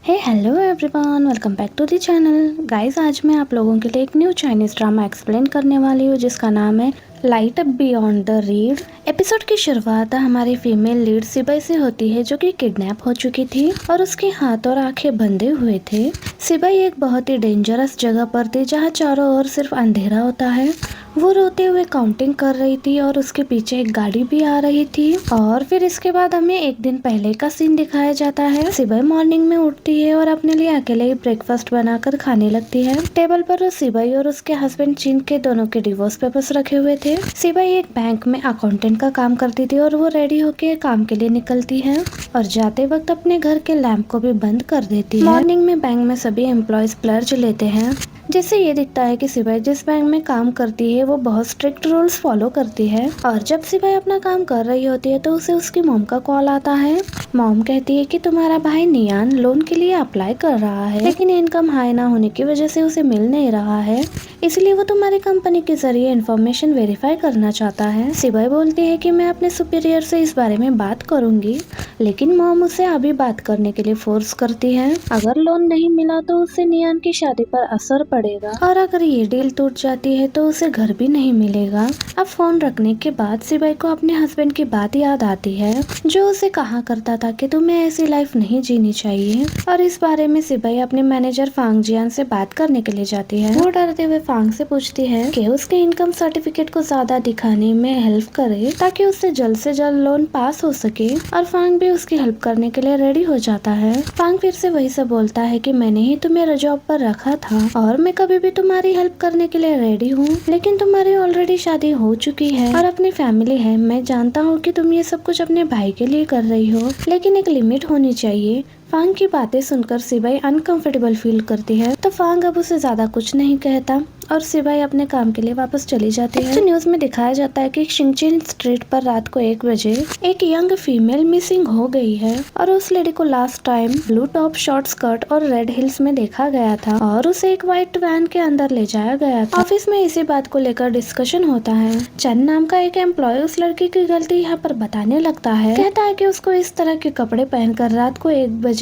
Hey hello everyone, welcome back to the channel. Guys, आज मैं आप लोगों के लिए एक न्यू चाइनीज ड्रामा एक्सप्लेन करने वाली हूँ जिसका नाम है light up beyond the read. Episode की शुरुआत हमारी फीमेल लीड सिबाई से होती है जो कि किडनैप हो चुकी थी और उसके हाथ और आंखें बंधे हुए थे। सिबाई एक बहुत ही डेंजरस जगह पर थी जहाँ चारों ओर सिर्फ अंधेरा होता है। वो रोते हुए काउंटिंग कर रही थी और उसके पीछे एक गाड़ी भी आ रही थी। और फिर इसके बाद हमें एक दिन पहले का सीन दिखाया जाता है। सिबाई मॉर्निंग में उठती है और अपने लिए अकेले ही ब्रेकफास्ट बनाकर खाने लगती है। टेबल पर सिबाई और उसके हस्बैंड चिन के दोनों के डिवोर्स पेपर्स रखे हुए थे। सिबाई एक बैंक में अकाउंटेंट का काम करती थी और वो रेडी होके काम के लिए निकलती है और जाते वक्त अपने घर के लैंप को भी बंद कर देती है। मॉर्निंग में बैंक में सभी एम्प्लॉयज प्लर्ज लेते हैं, जिससे ये दिखता है कि सिबाई जिस बैंक में काम करती है वो बहुत स्ट्रिक्ट रूल्स फॉलो करती है। और जब सिबाई अपना काम कर रही होती है तो उसे उसकी मॉम का कॉल आता है। मॉम कहती है कि तुम्हारा भाई नियान लोन के लिए अप्लाई कर रहा है, लेकिन इनकम हाई ना होने की वजह से उसे मिल नहीं रहा है, इसलिए वो तुम्हारी कंपनी के जरिए इन्फॉर्मेशन वेरीफाई करना चाहता है। सिबाई बोलती है कि मैं अपने सुपीरियर से इस बारे में बात करूंगी, लेकिन मॉम उसे अभी बात करने के लिए फोर्स करती है। अगर लोन नहीं मिला तो उससे नियान की शादी पर असर पड़ेगा और अगर ये डील टूट जाती है तो उसे घर भी नहीं मिलेगा। अब फोन रखने के बाद सिबाई को अपने हस्बैंड की बात याद आती है जो उसे कहा करता था कि तुम्हें ऐसी लाइफ नहीं जीनी चाहिए। और इस बारे में सिबाई अपने मैनेजर फांग जियान से बात करने के लिए जाती है। वो डरते हुए फांग से पूछती है कि उसके इनकम सर्टिफिकेट को ज्यादा दिखाने में हेल्प करे ताकि उससे जल्द लोन पास हो सके। और फांग भी उसकी हेल्प करने के लिए रेडी हो जाता है। फांग फिर से वही सब बोलता है कि मैंने ही तुम्हें जॉब पर रखा था और मैं कभी भी तुम्हारी हेल्प करने के लिए रेडी हूँ, लेकिन तुम्हारी ऑलरेडी शादी हो चुकी है और अपनी फैमिली है। मैं जानता हूँ कि तुम ये सब कुछ अपने भाई के लिए कर रही हो, लेकिन एक लिमिट होनी चाहिए। फांग की बातें सुनकर सिबाई अनकंफर्टेबल फील करती है तो फांग अब उसे ज्यादा कुछ नहीं कहता और सिबाई अपने काम के लिए वापस चली जाती है। तो न्यूज में दिखाया जाता है कि शिंगचिन स्ट्रीट पर रात को 1 बजे एक यंग फीमेल मिसिंग हो गई है और उस लेडी को last time blue top, short skirt और रेड हिल्स में देखा गया था और उसे एक व्हाइट वैन के अंदर ले जाया गया था। ऑफिस में इसी बात को लेकर डिस्कशन होता है। चन नाम का एक एम्प्लॉय उस लड़की की गलती यहाँ पर बताने लगता है। कहता है कि उसको इस तरह के कपड़े पहनकर रात को 1 बजे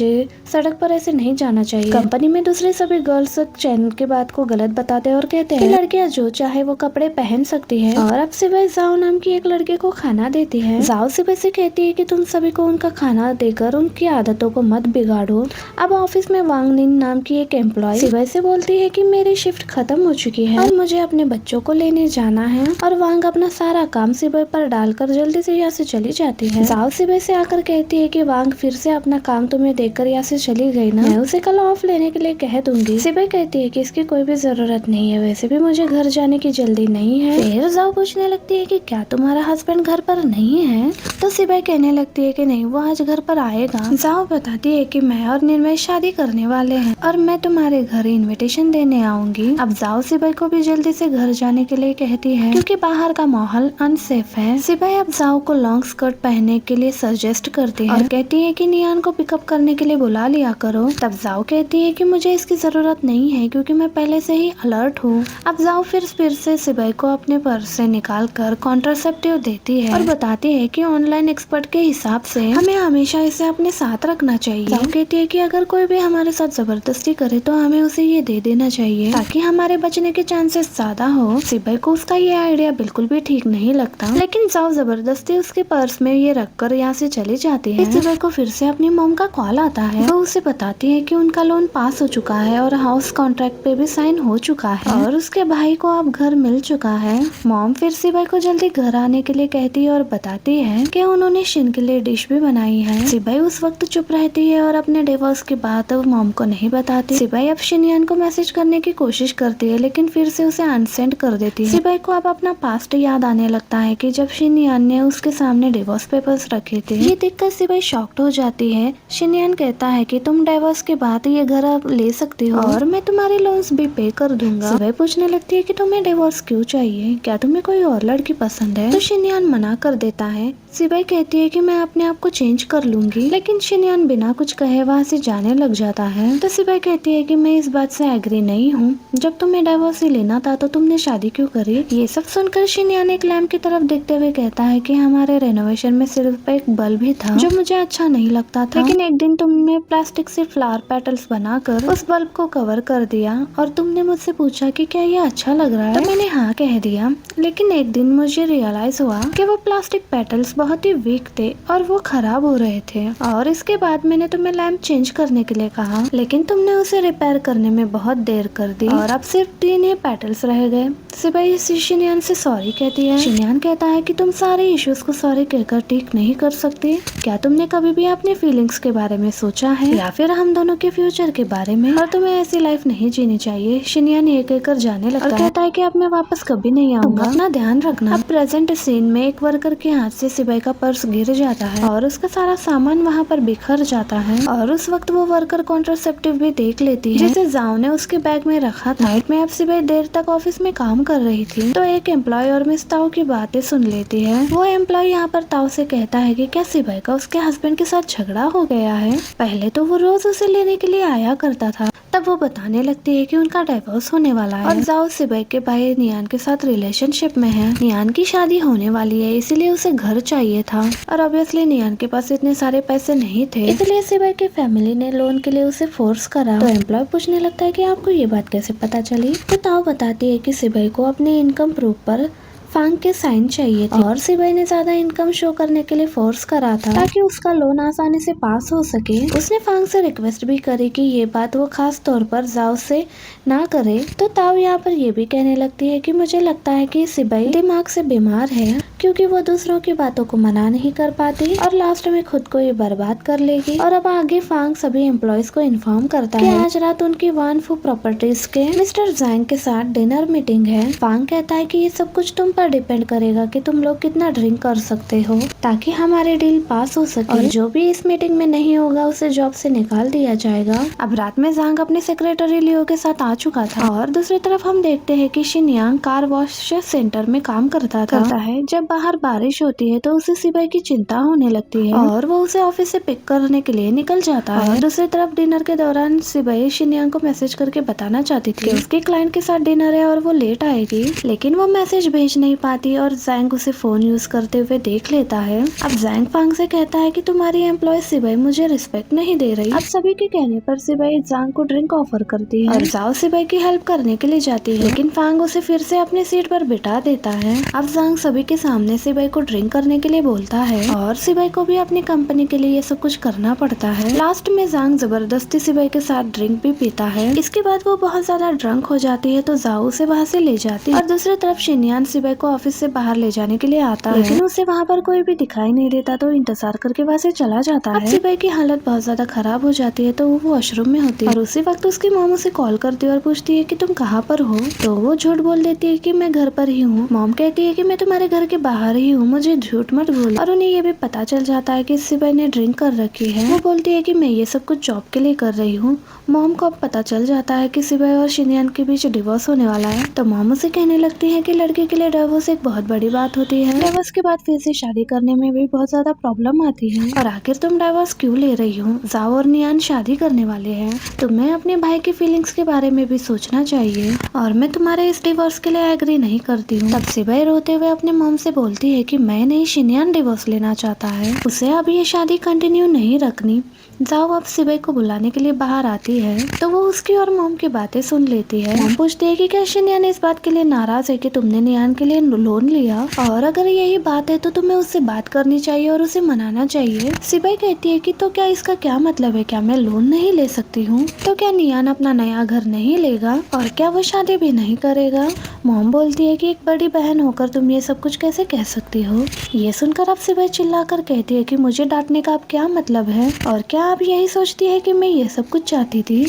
सड़क पर ऐसे नहीं जाना चाहिए। कंपनी में दूसरे सभी गर्ल्स चैन के बात को गलत बताते और कहते हैं कि लड़कियां जो चाहे वो कपड़े पहन सकती है। और अब सिबाई जाओ नाम की एक लड़के को खाना देती है। जाओ सिबाई से कहती है कि तुम सभी को उनका खाना देकर उनकी आदतों को मत बिगाड़ो। अब ऑफिस में वांग निन नाम की एक एम्प्लॉय सिबाई से बोलती है कि मेरी शिफ्ट खत्म हो चुकी है और मुझे अपने बच्चों को लेने जाना है। और वांग अपना सारा काम सिबाई पर डालकर जल्दी से यहाँ से चली जाती है। जाओ सिबाई से आकर कहती है कि वांग फिर से अपना काम तुम्हें देकर यहाँ से चली गई ना, मैं उसे कल ऑफ लेने के लिए कह दूंगी। सिबाई कहती है कि इसकी कोई भी जरूरत नहीं है, वैसे भी मुझे घर जाने की जल्दी नहीं है। फिर जाओ पूछने लगती है कि क्या तुम्हारा हस्बैंड घर पर नहीं है, तो सिबाई कहने लगती है कि नहीं, वो आज घर पर आएगा। जाओ बताती है कि मैं और निर्मय शादी करने वाले हैं और मैं तुम्हारे घर इनविटेशन देने आऊंगी। अब जाओ सिबाई को भी जल्दी से घर जाने के लिए कहती है क्योंकि बाहर का माहौल अनसेफ है। सिबाई अब जाओ को लॉन्ग स्कर्ट पहनने के लिए सजेस्ट करती है और कहती है कि नियान को पिकअप करने के लिए बुला लिया करो। तब जाओ कहती है कि मुझे इसकी जरूरत नहीं है क्योंकि मैं पहले से ही अलर्ट हूँ। अब जाओ फिर से सिबाई को अपने पर्स से निकाल कर कॉन्ट्रासेप्टिव देती है और बताती है कि ऑनलाइन एक्सपर्ट के हिसाब से हमें हमेशा इसे अपने साथ रखना चाहिए। जाओ कहती है कि अगर कोई भी हमारे साथ जबरदस्ती करे तो हमें उसे ये दे देना चाहिए ताकि हमारे बचने के चांसेस ज्यादा हो। सिबाई को उसका ये आइडिया बिल्कुल भी ठीक नहीं लगता, लेकिन जाओ जबरदस्ती उसके पर्स में ये रखकर यहाँ से चली जाती है। सिबाई को फिर से अपनी मॉम का कॉल आता है। वो उसे बताती है कि उनका लोन पास हो चुका है और हाउस कॉन्ट्रैक्ट पे भी साइन हो चुका है और उसके भाई को अब घर मिल चुका है। मॉम फिर सिबाई को जल्दी घर आने के लिए कहती है और बताती है कि उन्होंने शिन के लिए डिश भी बनाई है। सिबाई उस वक्त चुप रहती है और अपने डिवोर्स की बात अब मॉम को नहीं बताती। सिबाई अब शिनयान को मैसेज करने की कोशिश करती है लेकिन फिर से उसे अनसेंड कर देती है। सिबाई को अब अपना पास्ट याद आने लगता है कि जब शिनयान ने उसके सामने डिवोर्स पेपर्स रखे थे। ये देखकर सिबाई शॉक्ड हो जाती है। शिनयान कहता है कि तुम डिवोर्स के बाद ये घर अब ले सकती हो और मैं तुम्हारे लोन्स भी पे कर दूंगा। सिबाई पूछने लगती है कि तुम्हें डिवोर्स क्यों चाहिए, क्या तुम्हें कोई और लड़की पसंद है। तो शिनयान मना कर देता है। सिबाई कहती है कि मैं अपने आप को चेंज कर लूंगी, लेकिन शिनयान बिना कुछ कहे वहाँ से जाने लग जाता है। तो सिबाई कहती है कि मैं इस बात से एग्री नहीं हूँ, जब तुम्हें डिवोर्स ही लेना था तो तुमने शादी क्यों करी। ये सब सुनकर शिनयान एक लैम्प की तरफ देखते हुए कहता है कि हमारे रेनोवेशन में सिर्फ एक बल्ब ही था जो मुझे अच्छा नहीं लगता था, लेकिन एक दिन तुमने प्लास्टिक से फ्लावर पेटल्स बनाकर उस बल्ब को कवर कर दिया और तुमने मुझसे पूछा कि क्या ये अच्छा लग रहा है, तो मैंने हाँ कह दिया। लेकिन एक दिन मुझे रियलाइज हुआ कि वो प्लास्टिक पेटल्स बहुत ही वीक थे और वो खराब हो रहे थे, और इसके बाद मैंने तुम्हें लैम्प चेंज करने के लिए कहा, लेकिन तुमने उसे रिपेयर करने में बहुत देर कर दी और अब सिर्फ 3 ही पेटल्स रह गए। सिबाई शिनयान से सॉरी कहती है। शिनयान कहता है कि तुम सारे इश्यूज को सॉरी कहकर ठीक नहीं कर सकती। क्या तुमने कभी भी अपने फीलिंग्स के बारे में सोचा है, या फिर हम दोनों के फ्यूचर के बारे में। और तुम्हें ऐसी लाइफ नहीं जीनी चाहिए। शिनयान ये कहकर जाने लगता है। कहता है कि अब मैं वापस कभी नहीं आऊंगा, अपना ध्यान रखना। अब प्रेजेंट सीन में एक वर्कर के हाथ से सिबाई का पर्स गिर जाता है और उसका सारा सामान वहाँ पर बिखर जाता है, और उस वक्त वो वर्कर कॉन्ट्रासेप्टिव भी देख लेती है जिसे जाओ ने उसके बैग में रखा था। नाइट में अब सिबाई देर तक ऑफिस में काम कर रही थी तो एक एम्प्लॉय और मिस ताओ की बातें सुन लेती है। वो एम्प्लॉय यहाँ पर ताओ से कहता है कि क्या सिबाई का उसके हस्बैंड के साथ झगड़ा हो गया है। पहले तो वो रोज उसे लेने के लिए आया करता था, तब वो बताने लगती है कि उनका डिवोर्स होने वाला है और जाओ सिबाई के भाई नियान के साथ रिलेशनशिप में है। नियान की शादी होने वाली है, इसीलिए उसे घर चाहिए था और ऑब्वियसली नियान के पास इतने सारे पैसे नहीं थे, इसलिए सिबाई की फैमिली ने लोन के लिए उसे फोर्स करा। तो एम्प्लॉय पूछने लगता है कि आपको ये बात कैसे पता चली। तो ताओ बताती है कि सिबाई को अपने इनकम प्रूफ पर फांग के साइन चाहिए थे और सिबाई ने ज्यादा इनकम शो करने के लिए फोर्स करा था ताकि उसका लोन आसानी से पास हो सके। उसने फांग से रिक्वेस्ट भी करी कि ये बात वो खास तौर पर जाओ से ना करे। तो ताओ यहाँ पर ये भी कहने लगती है कि मुझे लगता है कि सिबाई दिमाग से बीमार है, क्योंकि वो दूसरों की बातों को मना नहीं कर पाती और लास्ट में खुद को ये बर्बाद कर लेगी। और अब आगे फांग सभी एम्प्लॉयज को इन्फॉर्म करता है कि आज रात उनकी वानफू प्रॉपर्टीज के मिस्टर जैंग के साथ डिनर मीटिंग है। फांग कहता है कि ये सब कुछ तुम पर डिपेंड करेगा कि तुम लोग कितना ड्रिंक कर सकते हो ताकि हमारे डील पास हो सके, और जो भी इस मीटिंग में नहीं होगा उसे जॉब से निकाल दिया जाएगा। अब रात में जांग अपने सेक्रेटरी लियो के साथ आ चुका था और दूसरी तरफ हम देखते हैं कि शिनयांग कार वॉश सेंटर में काम करता है। जब बाहर बारिश होती है तो उसे सिबाई की चिंता होने लगती है और वो उसे ऑफिस से पिक करने के लिए निकल जाता है। और दूसरी तरफ डिनर के दौरान सिबाई शिनयांग को मैसेज करके बताना चाहती थी कि उसके क्लाइंट के साथ डिनर है और वो लेट आएगी, लेकिन वो मैसेज भेज नहीं पाती और जैंग उसे फोन यूज करते हुए देख लेता है। अब जैंग फांग से कहता है कि तुम्हारी एम्प्लॉय सिबाई मुझे रिस्पेक्ट नहीं दे रही। अब सभी के कहने पर सिबाई जैंग को ड्रिंक ऑफर करती है और जाओ सिबाई की हेल्प करने के लिए जाती है, लेकिन फांग उसे फिर से अपनी सीट पर बिठा देता है। अब जैंग सभी के सामने सिबाई को ड्रिंक करने के लिए बोलता है और सिबाई को भी अपनी कंपनी के लिए ये सब कुछ करना पड़ता है। लास्ट में जैंग जबरदस्ती सिबाई के साथ ड्रिंक भी पीता है। इसके बाद वो बहुत ज्यादा ड्रंक हो जाती है तो जाओ उसे वहाँ से ले जाती है और दूसरी तरफ शिनयान सिबाई को ऑफिस से बाहर ले जाने के लिए आता है, लेकिन उसे वहाँ पर कोई भी दिखाई नहीं देता तो इंतजार करके वहाँ से चला जाता है। सिबाई की हालत बहुत ज्यादा खराब हो जाती है तो वो वॉशरूम में होती है और उसी वक्त उसकी मॉम उसे कॉल करती है और पूछती है कि तुम कहाँ पर हो। तो वो झूठ बोल देती है कि मैं घर पर ही हूँ। मॉम कहती है कि मैं तुम्हारे घर के बाहर ही हूँ, मुझे झूठ मत बोल। और उन्हें ये भी पता चल जाता है कि सिबाई ने ड्रिंक कर रखी है। वो बोलती है कि मैं ये सब कुछ जॉब के लिए कर रही हूँ। मॉम को अब पता चल जाता है कि सिबाई और शिनयान के बीच डिवोर्स होने वाला है, तो मॉम उसे कहने लगती है कि लड़की के लिए डिवोर्स एक बहुत बड़ी बात होती है। डिवोर्स के बाद फिर से शादी करने में भी बहुत ज्यादा प्रॉब्लम आती है, और आखिर तुम डिवोर्स क्यों ले रही हो। जाओ और नियान शादी करने वाले हैं, तुम्हें अपने भाई की फीलिंग्स के बारे में भी सोचना चाहिए और मैं तुम्हारे इस डिवोर्स के लिए एग्री नहीं करती हूँ। तब सिबाई रोते हुए अपने मॉम से बोलती है कि मैं नहीं, शिनयान डिवोर्स लेना चाहता है, उसे अब ये शादी कंटिन्यू नहीं रखनी। जाओ अब सिबाई को बुलाने के लिए बाहर आती है तो वो उसकी और मॉम की बातें सुन लेती है। मॉम पूछती है कि क्या शिनयान इस बात के लिए नाराज है कि तुमने नियान के लिए लोन लिया, और अगर यही बात है तो तुम्हें उससे बात करनी चाहिए और उसे मनाना चाहिए। सिबाई कहती है कि तो क्या इसका क्या मतलब है, क्या मैं लोन नहीं ले सकती हूँ, तो क्या नियान अपना नया घर नहीं लेगा और क्या वो शादी भी नहीं करेगा। मॉम बोलती है कि एक बड़ी बहन होकर तुम ये सब कुछ कैसे कह सकती हो। ये सुनकर अब सिबाई चिल्लाकर कहती है कि मुझे डांटने का अब क्या मतलब है, और क्या आप यही सोचती है कि मैं ये सब कुछ चाहती थी।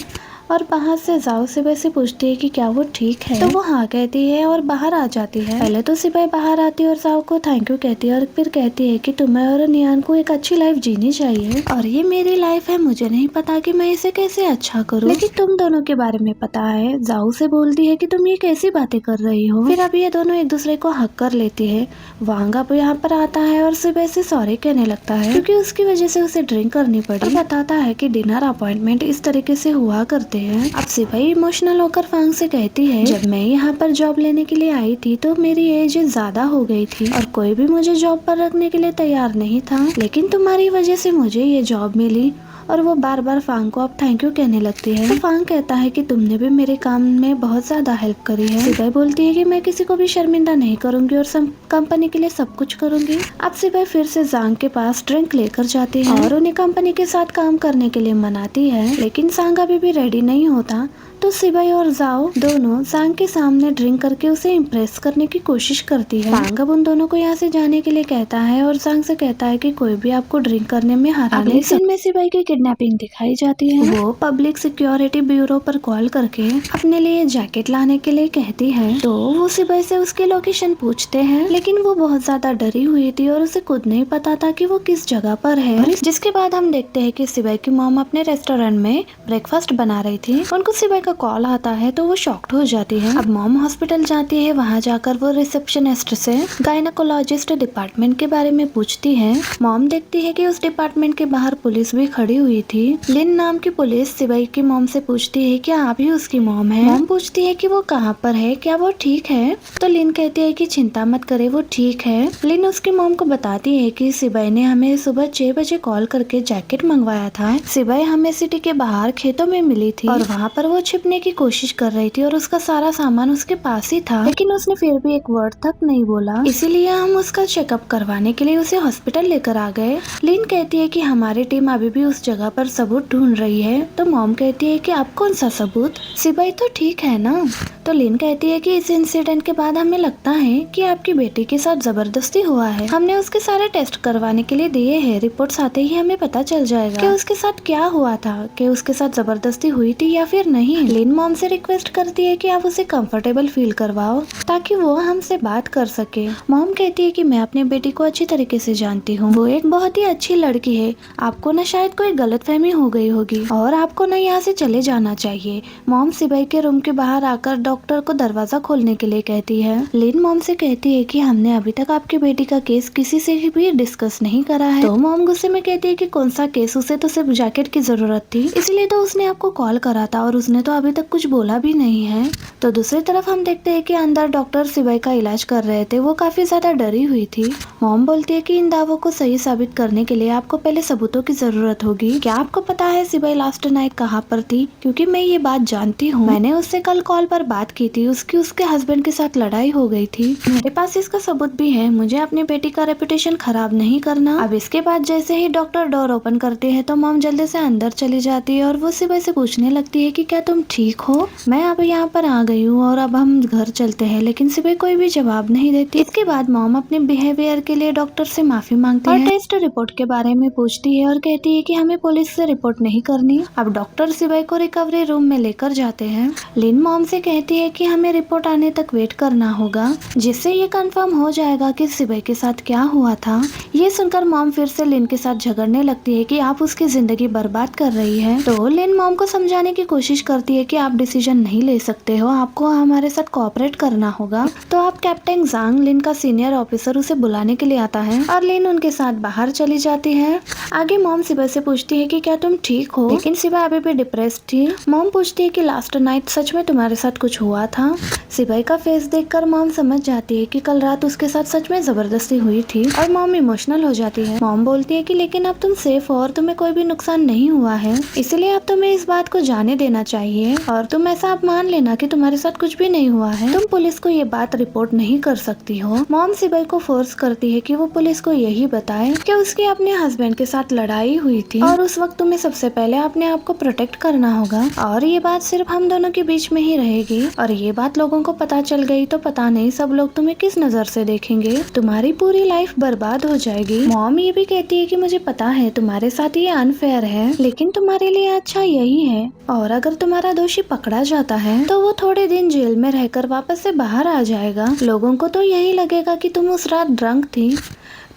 और बाहर से जाओ सिपाही से पूछती है कि क्या वो ठीक है, तो वो हाँ कहती है और बाहर आ जाती है। पहले तो सिपाही बाहर आती है और जाओ को थैंक यू कहती है और फिर कहती है कि तुम्हें और नियान को एक अच्छी लाइफ जीनी चाहिए और ये मेरी लाइफ है, मुझे नहीं पता कि मैं इसे कैसे अच्छा करूँ, लेकिन तुम दोनों के बारे में पता है। जाओ से बोलती है कि तुम ये कैसी बातें कर रही हो। फिर अब ये दोनों एक दूसरे को हक कर लेती है। वांग अब यहाँ पर आता है और सिपाही से सॉरी कहने लगता है क्योंकि उसकी वजह से उसे ड्रिंक करनी पड़ी। और बताता है कि डिनर अपॉइंटमेंट इस तरीके से हुआ करते हैं। अब सिपाही इमोशनल होकर वांग से कहती है, जब मैं यहाँ पर जॉब लेने के लिए आई थी तो मेरी एज ज्यादा हो गई थी और कोई भी मुझे जॉब पर रखने के लिए तैयार नहीं था, लेकिन तुम्हारी वजह से मुझे ये जॉब मिली। और वो बार बार फांग को अब थैंक यू कहने लगती है। तो फांग कहता है कि तुमने भी मेरे काम में बहुत ज्यादा हेल्प करी है। सिपाही बोलती है कि मैं किसी को भी शर्मिंदा नहीं करूंगी और कंपनी के लिए सब कुछ करूंगी। अब सिपाही फिर से जांग के पास ड्रिंक लेकर जाती है और उन्हें कंपनी के साथ काम करने के लिए मनाती है, लेकिन सांग अभी भी रेडी नहीं होता। तो सिपाही और जाओ दोनों सांग के सामने ड्रिंक करके उसे इम्प्रेस करने की कोशिश करती है। सांग अब उन दोनों को यहाँ से जाने के लिए कहता है और सांग से कहता है कि कोई भी आपको ड्रिंक करने में हरा नहीं। सीन में सिपाही की किडनैपिंग दिखाई जाती है। वो पब्लिक सिक्योरिटी ब्यूरो पर कॉल करके अपने लिए जैकेट लाने के लिए कहती है। तो वो सिपाही से उसकी लोकेशन पूछते हैं, लेकिन वो बहुत ज्यादा डरी हुई थी और उसे खुद नहीं पता था कि वो किस जगह पर है। जिसके बाद हम देखते हैं कि सिपाही की मॉम अपने रेस्टोरेंट में ब्रेकफास्ट बना रही थी। उनको सिपाही का कॉल आता है तो वो शॉक्ड हो जाती है। अब मॉम हॉस्पिटल जाती है। वहाँ जाकर वो रिसेप्शनिस्ट से गायनेकोलॉजिस्ट डिपार्टमेंट के बारे में पूछती है। मॉम देखती है कि उस डिपार्टमेंट के बाहर पुलिस भी खड़ी हुई थी। लिन नाम की पुलिस सिपाही की मॉम से पूछती है क्या आप ही उसकी मॉम है। मॉम पूछती है कि वो कहाँ पर है, क्या वो ठीक है। तो लिन कहती है कि चिंता मत करे, वो ठीक है। लिन उसकी मॉम को बताती है कि सिपाही ने हमें सुबह 6 बजे कॉल करके जैकेट मंगवाया था। सिपाही हमें सिटी के बाहर खेतों में मिली थी और वहाँ पर वो छिपने की कोशिश कर रही थी और उसका सारा सामान उसके पास ही था, लेकिन उसने फिर भी एक वर्ड तक नहीं बोला। इसीलिए हम उसका चेकअप करवाने के लिए उसे हॉस्पिटल लेकर आ गए। लिन कहती है कि हमारी टीम अभी भी उस जगह पर सबूत ढूंढ रही है। तो मॉम कहती है कि आप कौन सा सबूत, सिपाही तो ठीक है ना। तो लिन कहती है कि इस इंसिडेंट के बाद हमें लगता है कि आपकी बेटी के साथ जबरदस्ती हुआ है। हमने उसके सारे टेस्ट करवाने के लिए दिए हैं। रिपोर्ट्स आते ही हमें पता चल जाएगा कि उसके साथ क्या हुआ था, कि उसके साथ जबरदस्ती हुई थी या फिर नहीं। लिन मॉम से रिक्वेस्ट करती है कि आप उसे कंफर्टेबल फील करवाओ ताकि वो हमसे बात कर सके। मॉम कहती है कि मैं अपनी बेटी को अच्छी तरीके से जानती हूँ, वो एक बहुत ही अच्छी लड़की है। आपको न शायद कोई गलतफहमी हो गई होगी और आपको न यहाँ से चले जाना चाहिए। मॉम सिपाही के रूम के बाहर आकर डॉक्टर को दरवाजा खोलने के लिए कहती है। लिन मॉम से कहती है कि हमने अभी तक आपकी बेटी का केस किसी से भी डिस्कस नहीं करा है। तो मॉम गुस्से में कहती है कि कौन सा केस, उसे तो सिर्फ जैकेट की जरूरत थी, इसलिए तो उसने आपको कॉल करा था और उसने तो अभी तक कुछ बोला भी नहीं है। तो दूसरी तरफ हम देखते हैं कि अंदर डॉक्टर सिपाही का इलाज कर रहे थे। वो काफी ज्यादा डरी हुई थी। मॉम बोलती है कि इन दावों को सही साबित करने के लिए आपको पहले सबूतों की जरूरत होगी। क्या आपको पता है सिपाही लास्ट नाइट कहाँ पर थी? क्योंकि मैं ये बात जानती हूँ, मैंने उससे कल कॉल पर बात की थी। उसके हस्बैंड के साथ लड़ाई हो गई थी। मेरे पास इसका सबूत भी है। मुझे अपनी बेटी का रेपुटेशन खराब नहीं करना। अब इसके बाद जैसे ही डॉक्टर डोर ओपन करती है तो मॉम जल्दी से अंदर चली जाती है और वो सिपाही से पूछने लगती है कि क्या तुम ठीक हो? मैं अब यहाँ पर आ गई हूँ और अब हम घर चलते हैं, लेकिन सिपाही कोई भी जवाब नहीं देती। इसके बाद मॉम अपने बिहेवियर के लिए डॉक्टर से माफी मांगती है और टेस्ट रिपोर्ट के बारे में पूछती है और कहती है कि हमें पुलिस से रिपोर्ट नहीं करनी। अब डॉक्टर सिपाही को रिकवरी रूम में लेकर जाते हैं। लिन मॉम से कहती है कि हमें रिपोर्ट आने तक वेट करना होगा, जिससे ये कंफर्म हो जाएगा कि सिपाही के साथ क्या हुआ था। ये सुनकर मॉम फिर से लिन के साथ झगड़ने लगती है कि आप उसकी जिंदगी बर्बाद कर रही है। तो लिन मॉम को समझाने की कोशिश करती है कि आप डिसीजन नहीं ले सकते हो, आपको हमारे साथ कोऑपरेट करना होगा। तो आप कैप्टन जांग, लिन का सीनियर ऑफिसर, उसे बुलाने के लिए आता है और लिन उनके साथ बाहर चली जाती है। आगे मॉम सिपाही से पूछती है कि क्या तुम ठीक हो, लेकिन सिपाही अभी भी डिप्रेस्ड थी। मॉम पूछती है कि लास्ट नाइट सच में तुम्हारे साथ कुछ हुआ था? सिपाही का फेस देखकर मॉम समझ जाती है कि कल रात उसके साथ सच में जबरदस्ती हुई थी और मॉम इमोशनल हो जाती है। मॉम बोलती है कि लेकिन अब तुम सेफ हो और तुम्हें कोई भी नुकसान नहीं हुआ है, इसलिए अब तुम्हें इस बात को जाने देना चाहिए और तुम ऐसा अब मान लेना कि तुम्हारे साथ कुछ भी नहीं हुआ है। तुम पुलिस को ये बात रिपोर्ट नहीं कर सकती हो। मॉम सिपाही को फोर्स करती है कि वो पुलिस को यही बताए कि उसकी अपने हस्बैंड के साथ लड़ाई हुई थी और उस वक्त तुम्हें सबसे पहले अपने आप को प्रोटेक्ट करना होगा और ये बात सिर्फ हम दोनों के बीच में ही रहेगी। और ये बात लोगों को पता चल गई तो पता नहीं सब लोग तुम्हें किस नजर से देखेंगे, तुम्हारी पूरी लाइफ बर्बाद हो जाएगी। मॉम ये भी कहती है कि मुझे पता है तुम्हारे साथ ये अनफेयर है, लेकिन तुम्हारे लिए अच्छा यही है, और अगर तुम्हारा दोषी पकड़ा जाता है तो वो थोड़े दिन जेल में रहकर वापस से बाहर आ जाएगा। लोगों को तो यही लगेगा कि तुम उस रात ड्रंक थी।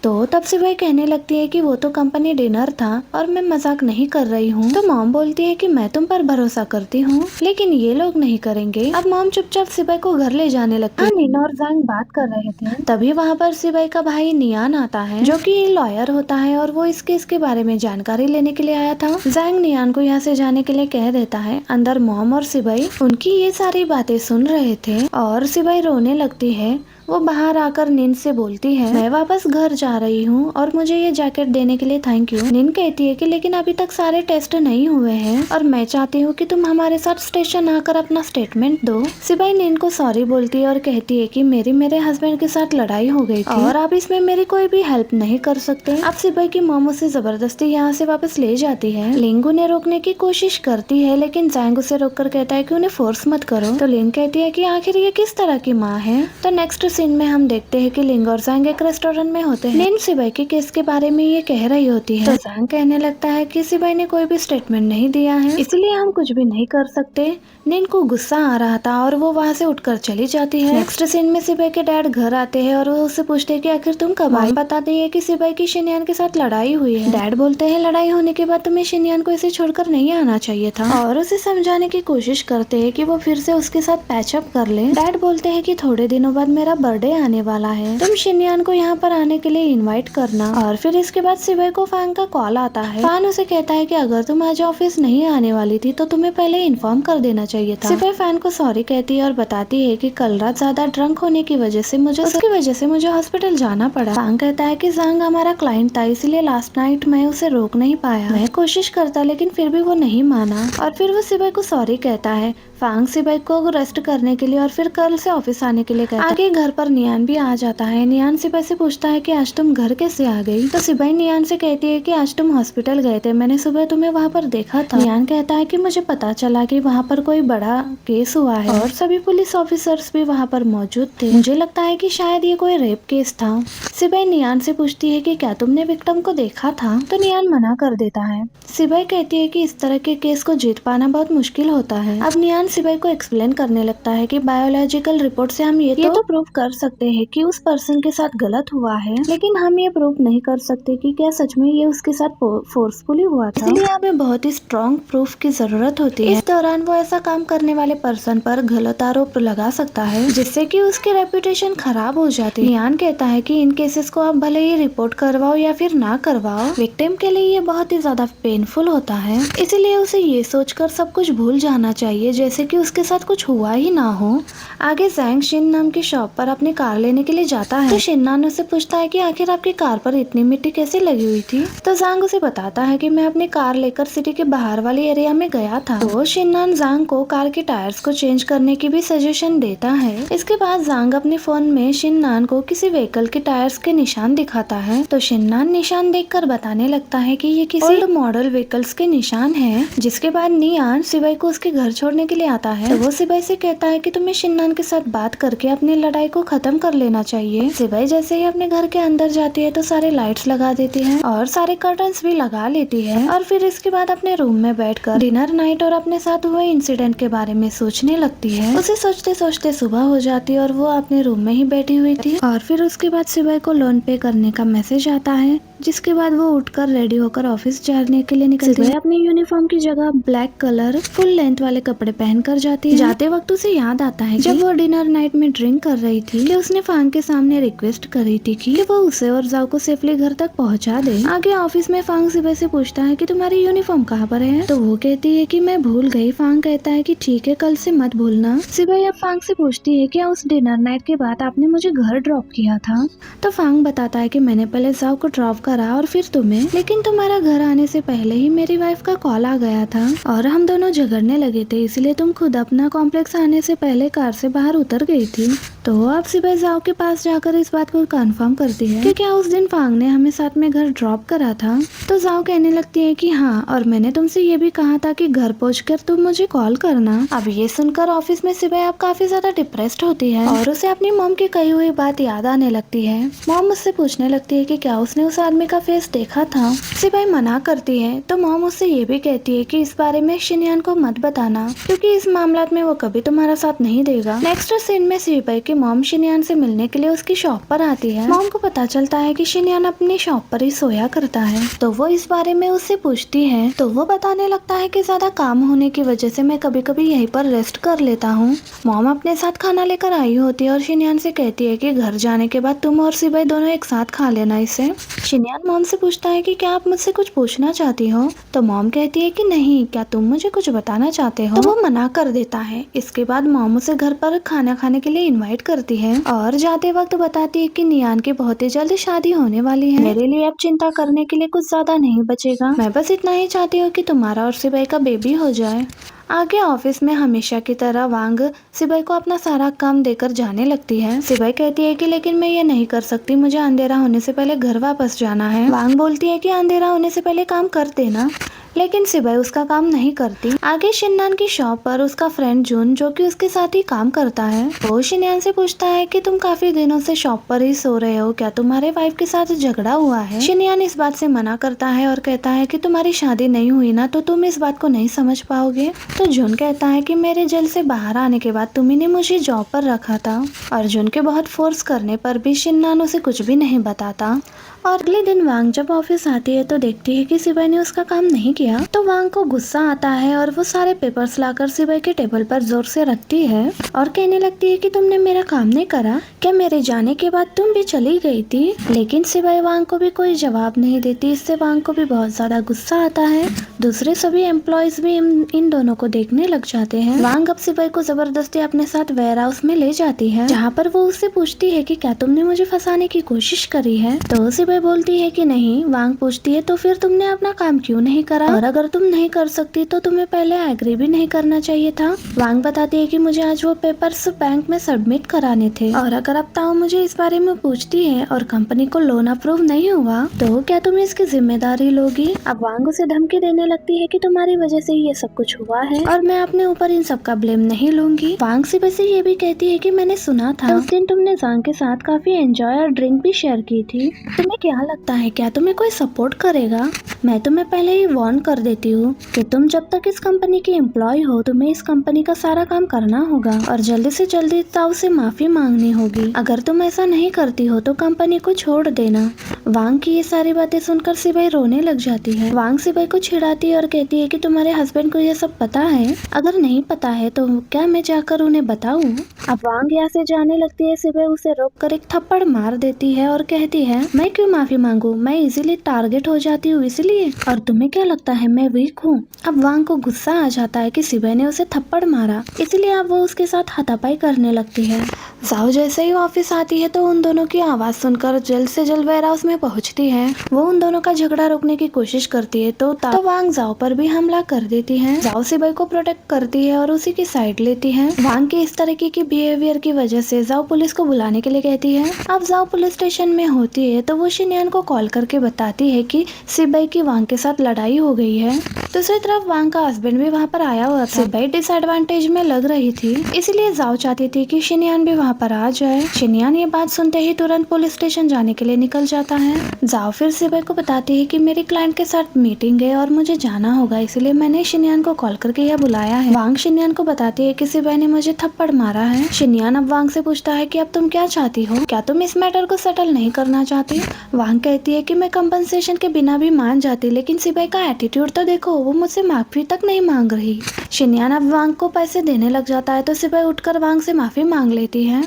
तो तब से वह कहने लगती है कि वो तो कंपनी डिनर था और मैं मजाक नहीं कर रही हूँ। तो मॉम बोलती है कि मैं तुम पर भरोसा करती हूँ, लेकिन ये लोग नहीं करेंगे। अब मॉम चुपचाप सिबाई को घर ले जाने लगती है। नीना और जैंग बात कर रहे थे, तभी वहाँ पर सिबाई का भाई नियान आता है, जो कि लॉयर होता है और वो इस केस के बारे में जानकारी लेने के लिए आया था। जैंग नियान को यहाँ से जाने के लिए कह देता है। अंदर मॉम और सिबाई उनकी ये सारी बातें सुन रहे थे और सिबाई रोने लगती है। वो बाहर आकर निन से बोलती है, मैं वापस घर जा रही हूँ और मुझे ये जैकेट देने के लिए थैंक यू। निन कहती है कि लेकिन अभी तक सारे टेस्ट नहीं हुए हैं और मैं चाहती हूँ कि तुम हमारे साथ स्टेशन आकर अपना स्टेटमेंट दो। सिबाई निन को सॉरी बोलती है और कहती है कि मेरे हस्बैंड के साथ लड़ाई हो गई थी और आप इसमें मेरी कोई भी हेल्प नहीं कर सकते। अब सिबाई की मॉम उसे जबरदस्ती यहाँ से वापस ले जाती है। लिंग उन्हें रोकने की कोशिश करती है, लेकिन जैंग उसे रोककर कहता है कि उन्हें फोर्स मत करो। तो लिंग कहती है कि आखिर ये किस तरह की माँ है। तो नेक्स्ट सीन में हम देखते हैं कि लिंग और जैंग एक रेस्टोरेंट में होते हैं। निन सिबाई के केस के बारे में ये कह रही होती है, तो जैंग कहने लगता है कि सिबाई ने कोई भी स्टेटमेंट नहीं दिया है, इसलिए हम कुछ भी नहीं कर सकते। निन को गुस्सा आ रहा था और वो वहाँ से उठकर चली जाती है। नेक्स्ट सीन में सिबाई के डैड घर आते हैं और वो उससे पूछते हैं कि आखिर तुम कब आई। बताती है कि सिबाई की शिनयान के साथ लड़ाई हुई है। डैड बोलते हैं लड़ाई होने के बाद तुम्हें शिनयान को इसे छोड़कर नहीं आना चाहिए था, और उसे समझाने की कोशिश करते हैं कि वो फिर से उसके साथ पैचअप कर ले। डैड बोलते हैं कि थोड़े दिनों बाद मेरा बर्थडे आने वाला है, तुम शिनयान को यहाँ पर आने के लिए इनवाइट करना। और फिर इसके बाद सिबाई को फांग का कॉल आता है। फान उसे कहता है कि अगर तुम आज ऑफिस नहीं आने वाली थी तो तुम्हें पहले इन्फॉर्म कर देना चाहिए था। सिबाई फान को सॉरी कहती है और बताती है कि कल रात ज्यादा ड्रंक होने की वजह से मुझे हॉस्पिटल जाना पड़ा। फांग कहता है कि जैंग हमारा क्लाइंट था, इसलिए लास्ट नाइट मैं उसे रोक नहीं पाया। मैं कोशिश करता लेकिन फिर भी वो नहीं माना, और फिर वो सिबाई को सॉरी कहता है। फांग सिबाई को रेस्ट करने के लिए और फिर कल से ऑफिस आने के लिए कहता है। आगे घर पर नियान भी आ जाता है। नियान सिबाई से पूछता है कि आज तुम घर कैसे आ गई। तो सिबाई नियान से कहती है कि आज तुम हॉस्पिटल गए थे, मैंने सुबह तुम्हें वहाँ पर देखा था। नियान कहता है कि मुझे पता चला कि वहाँ पर कोई बड़ा केस हुआ है और सभी पुलिस ऑफिसर्स भी वहाँ पर मौजूद थे। मुझे लगता है कि शायद ये कोई रेप केस था। सिबाई नियान से पूछती है कि क्या तुमने विक्टिम को देखा था। तो नियान मना कर देता है। सिबाई कहती है कि इस तरह के केस को जीत पाना बहुत मुश्किल होता है। अब नियान सिबाई को एक्सप्लेन करने लगता है कि बायोलॉजिकल रिपोर्ट से हम ये तो प्रूव कर सकते हैं कि उस पर्सन के साथ गलत हुआ है, लेकिन हम ये प्रूव नहीं कर सकते कि क्या सच में ये उसके साथ फोर्सफुली हुआ था। इसलिए हमें बहुत ही स्ट्रॉन्ग प्रूफ की जरूरत होती है। इस दौरान वो ऐसा काम करने वाले पर्सन पर गलत आरोप लगा सकता है, जिससे कि उसकी रेपुटेशन खराब हो जाती है। नियान कहता है कि इन केसेस को आप भले ही रिपोर्ट करवाओ या फिर ना करवाओ, विक्टिम के लिए ये बहुत ही ज्यादा पेनफुल होता है, इसीलिए उसे ये सोचकर सब कुछ भूल जाना चाहिए जैसे कि उसके साथ कुछ हुआ ही ना हो। आगे जैंग शिन नाम की शॉप पर अपनी कार लेने के लिए जाता है। तो शिन्नान उससे पूछता है कि आखिर आपकी कार पर इतनी मिट्टी कैसे लगी हुई थी। तो जैंग उसे बताता है कि मैं अपनी कार लेकर सिटी के बाहर वाली एरिया में गया था। तो शिन्नान जैंग को कार के टायर्स को चेंज करने की भी सजेशन देता है। इसके बाद जैंग अपने फोन में शिन्नान को किसी व्हीकल के टायर्स के निशान दिखाता है। तो शिन्नान निशान देखकर बताने लगता है कि ये किसी ओल्ड मॉडल व्हीकल्स के निशान है। जिसके बाद नियान सिबाई को उसके घर छोड़ने के लिए आता है। तो वो सिबाई से कहता है कि तुम्हें शिन्नान के साथ बात करके अपनी लड़ाई को खत्म कर लेना चाहिए। सिबाई जैसे ही अपने घर के अंदर जाती है तो सारे लाइट्स लगा देती है और सारे कर्टन्स भी लगा लेती है, और फिर इसके बाद अपने रूम में बैठकर डिनर नाइट और अपने साथ हुए इंसिडेंट के बारे में सोचने लगती है। उसे सोचते सोचते सुबह हो जाती है और वो अपने रूम में ही बैठी हुई थी। और फिर उसके बाद सिबाई को लोन पे करने का मैसेज आता है, जिसके बाद वो उठकर रेडी होकर ऑफिस जाने के लिए निकलती है। अपनी यूनिफॉर्म की जगह ब्लैक कलर फुल लेंथ वाले कपड़े पहनकर जाती है। जाते वक्त उसे याद आता है जब वो डिनर नाइट में ड्रिंक कर रही थी कि उसने फांग के सामने रिक्वेस्ट करी थी कि वो उसे और जाओ को सेफली घर तक पहुंचा दे। आगे ऑफिस में फांग सिबाई से पूछता है कि तुम्हारी यूनिफॉर्म कहाँ पर है। तो वो कहती है कि मैं भूल गई। फांग कहता है कि ठीक है, कल से मत भूलना। सिबाई अब फांग से पूछती है क्या उस डिनर नाइट के बाद आपने मुझे घर ड्रॉप किया था। तो फांग बताता है कि मैंने पहले जाओ को ड्रॉप करा और फिर तुम्हें, लेकिन तुम्हारा घर आने से पहले ही मेरी वाइफ का कॉल आ गया था और हम दोनों झगड़ने लगे थे, इसलिए तुम खुद अपना कॉम्प्लेक्स आने से पहले कार से बाहर उतर गई थी। तो अब सिपाही जाओ के पास जाकर इस बात को कंफर्म करती है कि क्या उस दिन फांग ने हमें साथ में घर ड्रॉप करा था। तो जाओ कहने लगती है कि हाँ, और मैंने तुमसे ये भी कहा था कि घर पहुंचकर तुम मुझे कॉल करना। अब ये सुनकर ऑफिस में सिपाही अब काफी ज्यादा डिप्रेस्ड होती है और उसे अपनी मॉम की कही हुई बात याद आने लगती है। मॉम उससे पूछने लगती है कि क्या उसने उस आदमी का फेस देखा था। सिपाही मना करती है तो मॉम उससे ये भी कहती है कि इस बारे में शिनयान को मत बताना, क्योंकि इस मामलात में वो कभी तुम्हारा साथ नहीं देगा। नेक्स्ट सीन में सिपाही की मॉम शिनयान से मिलने के लिए उसकी शॉप पर आती है। मॉम को पता चलता है कि शिनयान अपनी शॉप पर ही सोया करता है, तो वो इस बारे में उससे पूछती है तो वो बताने लगता है कि ज्यादा काम होने की वजह से मैं कभी कभी यहीं पर रेस्ट कर लेता हूँ। मॉम अपने साथ खाना लेकर आई होती है और शिनयान से कहती है कि घर जाने के बाद तुम और सिपाही दोनों एक साथ खा लेना इसे। शिनयान मॉम से पूछता है कि क्या आप मुझसे कुछ पूछना चाहती हो, तो मॉम कहती है कि नहीं, क्या तुम मुझे कुछ बताना चाहते हो। तो वो मना कर देता है। इसके बाद मॉम उसे घर पर खाना खाने के लिए इनवाइट करती है और जाते वक्त बताती है कि नियान की बहुत ही जल्द शादी होने वाली है। मेरे लिए अब चिंता करने के लिए कुछ ज्यादा नहीं बचेगा, मैं बस इतना ही चाहती हूँ कि तुम्हारा और सिपाही का बेबी हो जाए। आगे ऑफिस में हमेशा की तरह वांग सिपाही को अपना सारा काम देकर जाने लगती है। सिपाही कहती है कि लेकिन मैं ये नहीं कर सकती, मुझे अंधेरा होने से पहले घर वापस जाना है। वांग बोलती है कि अंधेरा होने से पहले काम कर देना, लेकिन सिपाही उसका काम नहीं करती। आगे शिनयान की शॉप पर उसका फ्रेंड जून, जो कि उसके साथ ही काम करता है, वो शिनयान से पूछता है कि तुम काफी दिनों से शॉप पर ही सो रहे हो, क्या तुम्हारे वाइफ के साथ झगड़ा हुआ है। शिनयान इस बात से मना करता है और कहता है कि तुम्हारी शादी नहीं हुई ना, तो तुम इस बात को नहीं समझ पाओगे। तो जून कहता है कि मेरे जेल से बाहर आने के बाद तुम्ही ने मुझे जॉब पर रखा था, और जून के बहुत फोर्स करने पर भी शिनयान उसे कुछ भी नहीं बताता। और अगले दिन वांग जब ऑफिस आती है तो देखती है कि सिपाही ने उसका काम नहीं किया। तो वांग को गुस्सा आता है और वो सारे पेपर्स लाकर सिपाही के टेबल पर जोर से रखती है और कहने लगती है कि तुमने मेरा काम नहीं करा, क्या मेरे जाने के बाद तुम भी चली गई थी। लेकिन सिपाही वांग को भी कोई जवाब नहीं देती। इससे वांग को भी बहुत ज्यादा गुस्सा आता है। दूसरे सभी एम्प्लॉयज भी इन दोनों को देखने लग जाते हैं। वांग अब सिपाही को जबरदस्ती अपने साथ वेयर हाउस में ले जाती है, जहाँ पर वो उससे पूछती है कि क्या तुमने मुझे फंसाने की कोशिश करी है। तो सिपाही बोलती है कि नहीं। वांग पूछती है तो फिर तुमने अपना काम क्यों नहीं करा, और अगर तुम नहीं कर सकती तो तुम्हें पहले एग्री भी नहीं करना चाहिए था। वांग बताती है कि मुझे आज वो पेपर्स बैंक में सबमिट कराने थे, और अगर अब ताऊ मुझे इस बारे में पूछती है और कंपनी को लोन अप्रूव नहीं हुआ तो क्या तुम इसकी जिम्मेदारी लोगी। अब वांग उसे धमकी देने लगती है कि तुम्हारी वजह से ये सब कुछ हुआ है और मैं अपने ऊपर इन सब का ब्लेम नहीं लूंगी। वांग सिपाही से ये भी कहती है कि मैंने सुना था उस दिन तुमने जांग के साथ काफी एंजॉय और ड्रिंक भी शेयर की थी। तुम्हें क्या लगता है, क्या तुम्हें कोई सपोर्ट करेगा। मैं तुम्हें पहले ही वार्न कर देती हूँ कि तुम जब तक इस कंपनी की एम्प्लॉय हो तुम्हें इस कंपनी का सारा काम करना होगा और जल्दी से जल्दी ताऊ से माफी मांगनी होगी। अगर तुम ऐसा नहीं करती हो तो कंपनी को छोड़ देना। वांग की ये सारी बातें सुनकर सिपाही रोने लग जाती है। वांग सिपाही को चिढ़ाती है और कहती है कि तुम्हारे हस्बैंड को ये सब पता है, अगर नहीं पता है तो क्या मैं जाकर उन्हें बताऊं। अब वांग यहाँ से जाने लगती है। सिपाही उसे रोक कर एक थप्पड़ मार देती है और कहती है मैं क्यों माफी मांगू, मैं इजीली टारगेट हो जाती हूँ इसलिए, और तुम्हें क्या लगता है मैं वीक हूँ। अब वांग को गुस्सा आ जाता है कि सिपाही ने उसे थप्पड़ मारा, इसलिए अब वो उसके साथ हाथापाई करने लगती है। जाओ जैसे ही ऑफिस आती है तो उन दोनों की आवाज सुनकर जल्द से जल्द वेयर हाउस में पहुंचती है। वो उन दोनों का झगड़ा रोकने की कोशिश करती है तो वांग जाओ पर भी हमला कर देती है। जाओ सिपाही को प्रोटेक्ट करती है और उसी की साइड लेती है। वांग के इस तरीके की बिहेवियर की वजह से जाओ पुलिस को बुलाने के लिए कहती है। अब जाओ पुलिस स्टेशन में होती है तो वो शिनयान को कॉल करके बताती है कि सिपाही की वांग के साथ लड़ाई हो गई है। दूसरी तरफ वांग का हस्बैंड भी वहाँ पर आया हुआ था। सिपाही डिसएडवांटेज में लग रही थी, इसलिए जाओ चाहती थी कि शिनयान भी वहाँ पर आ जाए। शिनयान ये बात सुनते ही तुरंत पुलिस स्टेशन जाने के लिए निकल जाता है। जाओ फिर सिपाही को बताती है कि मेरी क्लाइंट के साथ मीटिंग है और मुझे जाना होगा, इसलिए मैंने शिनयान को कॉल करके यह बुलाया है। वांग शिनयान को बताती है कि सिपाही ने मुझे थप्पड़ मारा है। शिनयान अब वांग से पूछता है कि अब तुम क्या चाहती हो, क्या तुम इस मैटर को सेटल नहीं करना चाहती। वांग कहती है कि मैं कंपनसेशन के बिना भी मान जाती, लेकिन सिपाही का एटीट्यूड तो देखो, वो मुझसे माफी तक नहीं मांग रही। शिनयान अब वांग को पैसे देने लग जाता है तो सिपाही उठकर वांग से माफी मांग लेती है।